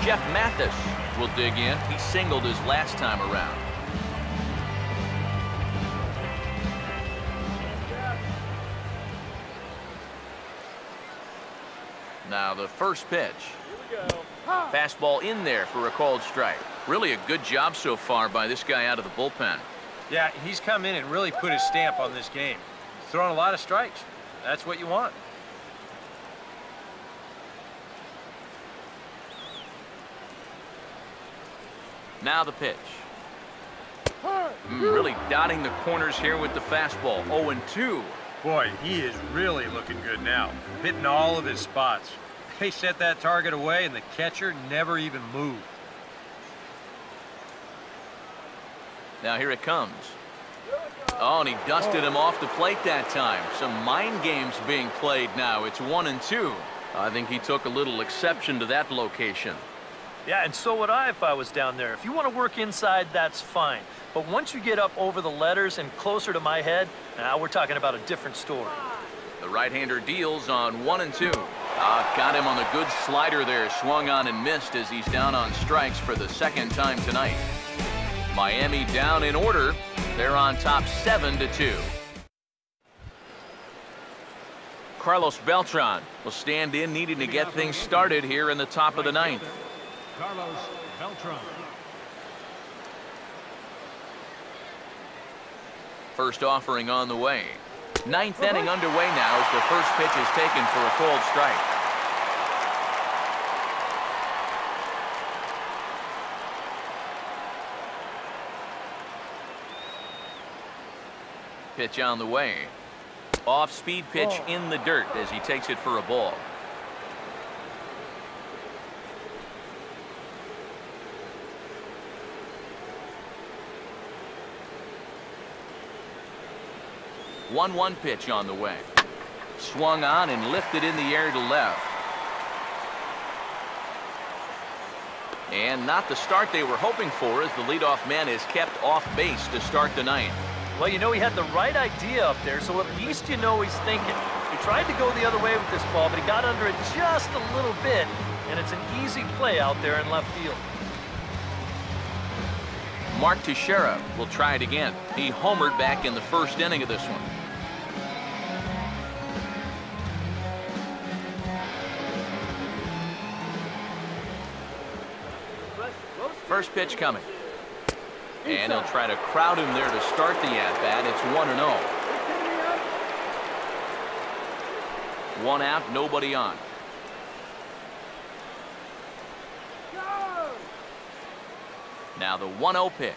Jeff Mathis will dig in. He singled his last time around. Now the first pitch. Fastball in there for a called strike. Really a good job so far by this guy out of the bullpen. Yeah, he's come in and really put his stamp on this game. He's thrown a lot of strikes. That's what you want. Now the pitch. Really dotting the corners here with the fastball. 0-2. Boy, he is really looking good now. Hitting all of his spots. They set that target away, and the catcher never even moved. Now here it comes. Oh, and he dusted him off the plate that time. Some mind games being played now. It's 1-2. I think he took a little exception to that location. Yeah, and so would I if I was down there. If you want to work inside, that's fine. But once you get up over the letters and closer to my head, now we're talking about a different story. The right-hander deals on 1-2. Got him on the good slider there. Swung on and missed as he's down on strikes for the second time tonight. Miami down in order. They're on top 7-2. Carlos Beltran will stand in, needing to get things started here in the top of the ninth. Carlos Beltran. First offering on the way. Ninth inning underway now as the first pitch is taken for a called strike. Pitch on the way. Off-speed pitch in the dirt as he takes it for a ball. One pitch on the way. Swung on and lifted in the air to left. And not the start they were hoping for, as the leadoff man is kept off base to start the ninth. Well, you know, he had the right idea up there, so at least you know he's thinking. He tried to go the other way with this ball, but he got under it just a little bit, and it's an easy play out there in left field. Mark Teixeira will try it again. He homered back in the first inning of this one. First pitch coming. And he'll try to crowd him there to start the at-bat. It's 1-0. One out, nobody on. Now the 1-0 pitch.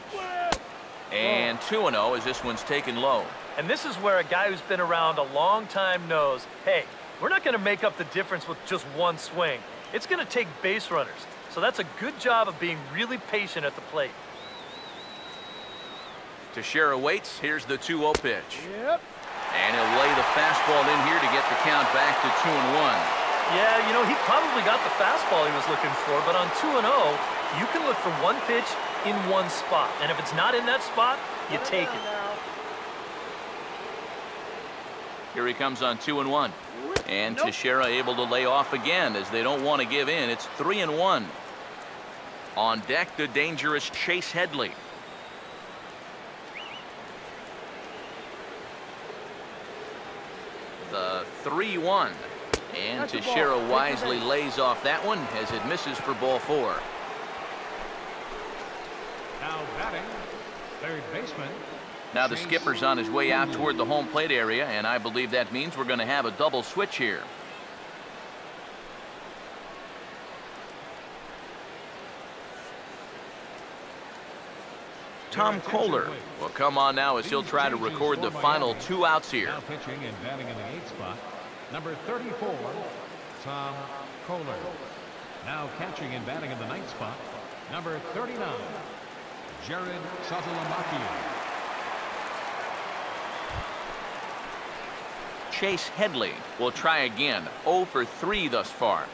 And 2-0 as this one's taken low. And this is where a guy who's been around a long time knows, hey, we're not going to make up the difference with just one swing. It's going to take base runners. So that's a good job of being really patient at the plate. Teixeira waits. Here's the 2-0 pitch. Yep. And he'll lay the fastball in here to get the count back to 2-1. Yeah, you know, he probably got the fastball he was looking for, but on 2-0, you can look for one pitch in one spot. And if it's not in that spot, you take it. Here he comes on 2-1. And Teixeira able to lay off again as they don't want to give in. It's 3-1. On deck, the dangerous Chase Headley. The 3-1. And Teixeira wisely lays off that one as it misses for ball 4. Now batting, third baseman. Now the skipper's on his way out toward the home plate area, and I believe that means we're going to have a double switch here. Tom Kohler will come on now as he'll try to record the final 2 outs here. Now pitching and batting in the 8th spot, number 34, Tom Kohler. Now catching and batting in the 9th spot, number 39, Jared Satolamaki. Chase Headley will try again. 0 for 3 thus far.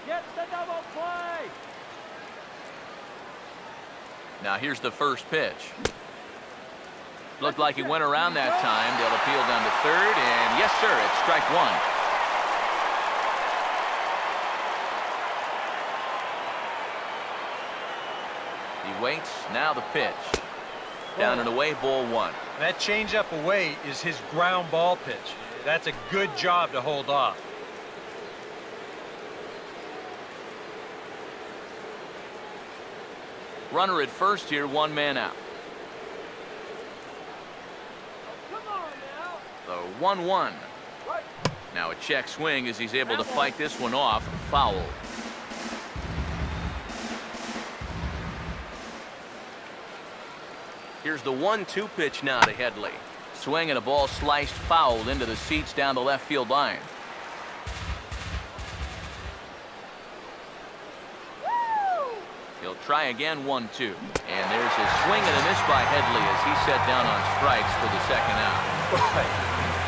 Get the double play. Now here's the first pitch. Looked like he went around that time. They'll appeal down to third, and yes, sir, it's strike 1. He waits. Now the pitch. Down and away, ball 1. That changeup away is his ground ball pitch. That's a good job to hold off. Runner at first here, 1 man out. Come on now. The 1-1. Now a check swing as he's able to fight this one off. Foul. Here's the 1-2 pitch now to Headley. Swing and a ball sliced foul into the seats down the left field line. He'll try again, 1-2. And there's a swing and a miss by Headley as he set down on strikes for the second out. Right.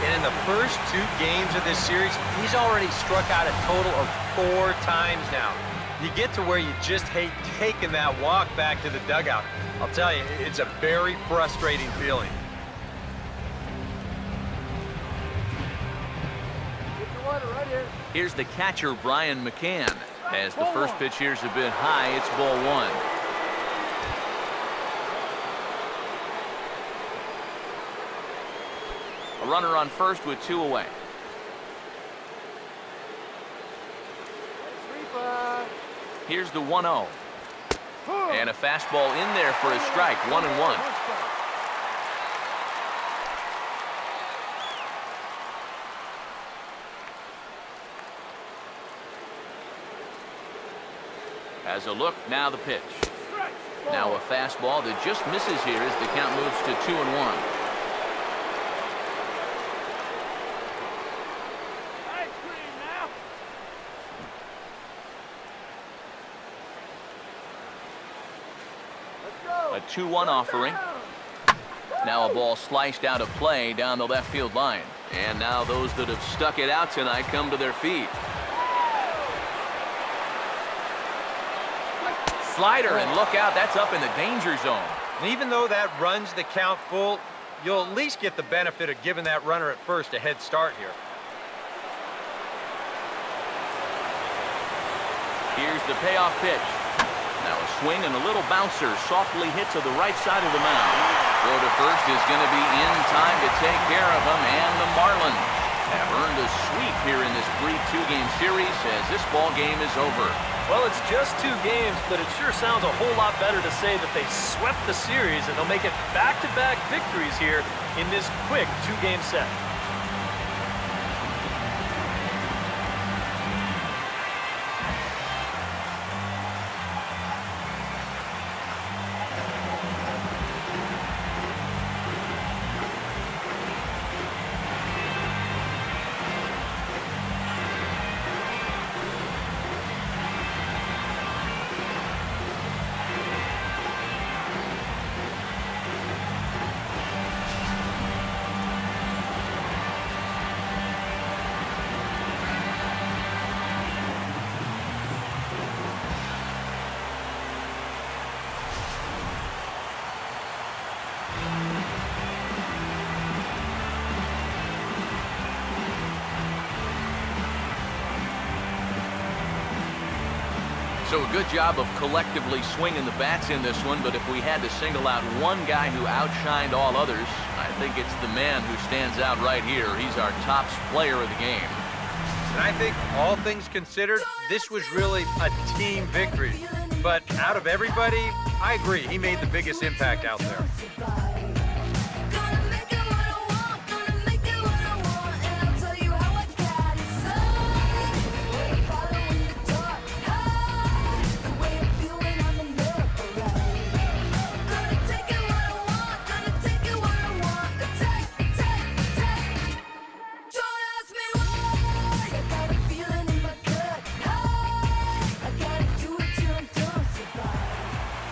And in the first 2 games of this series, he's already struck out a total of 4 times now. You get to where you just hate taking that walk back to the dugout. I'll tell you, it's a very frustrating feeling. Here's the catcher, Brian McCann. As the first pitch here's a bit high, it's ball 1. A runner on first with 2 away. Here's the 1-0. And a fastball in there for a strike, 1-1. As a look, now the pitch. Now a fastball that just misses here as the count moves to 2-1. A 2-1 offering. Now a ball sliced out of play down the left field line. And now those that have stuck it out tonight come to their feet. Slider, and look out, that's up in the danger zone. And even though that runs the count full, you'll at least get the benefit of giving that runner at first a head start here. Here's the payoff pitch. Now a swing and a little bouncer softly hit to the right side of the mound. Throw to first is going to be in time to take care of him, and the Marlins have earned a sweep here in this brief 2-game series as this ball game is over. Well, it's just 2 games, but it sure sounds a whole lot better to say that they swept the series and they'll make it back-to-back victories here in this quick 2-game set. So a good job of collectively swinging the bats in this one, but if we had to single out one guy who outshined all others, I think it's the man who stands out right here. He's our top player of the game. And I think all things considered, this was really a team victory. But out of everybody, I agree, he made the biggest impact out there.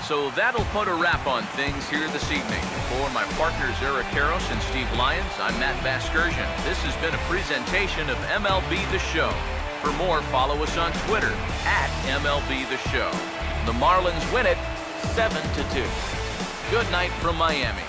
So that'll put a wrap on things here this evening. For my partners Eric Karros and Steve Lyons, I'm Matt Vasgersian. This has been a presentation of MLB The Show. For more, follow us on Twitter @MLB The Show. The Marlins win it 7-2. Good night from Miami.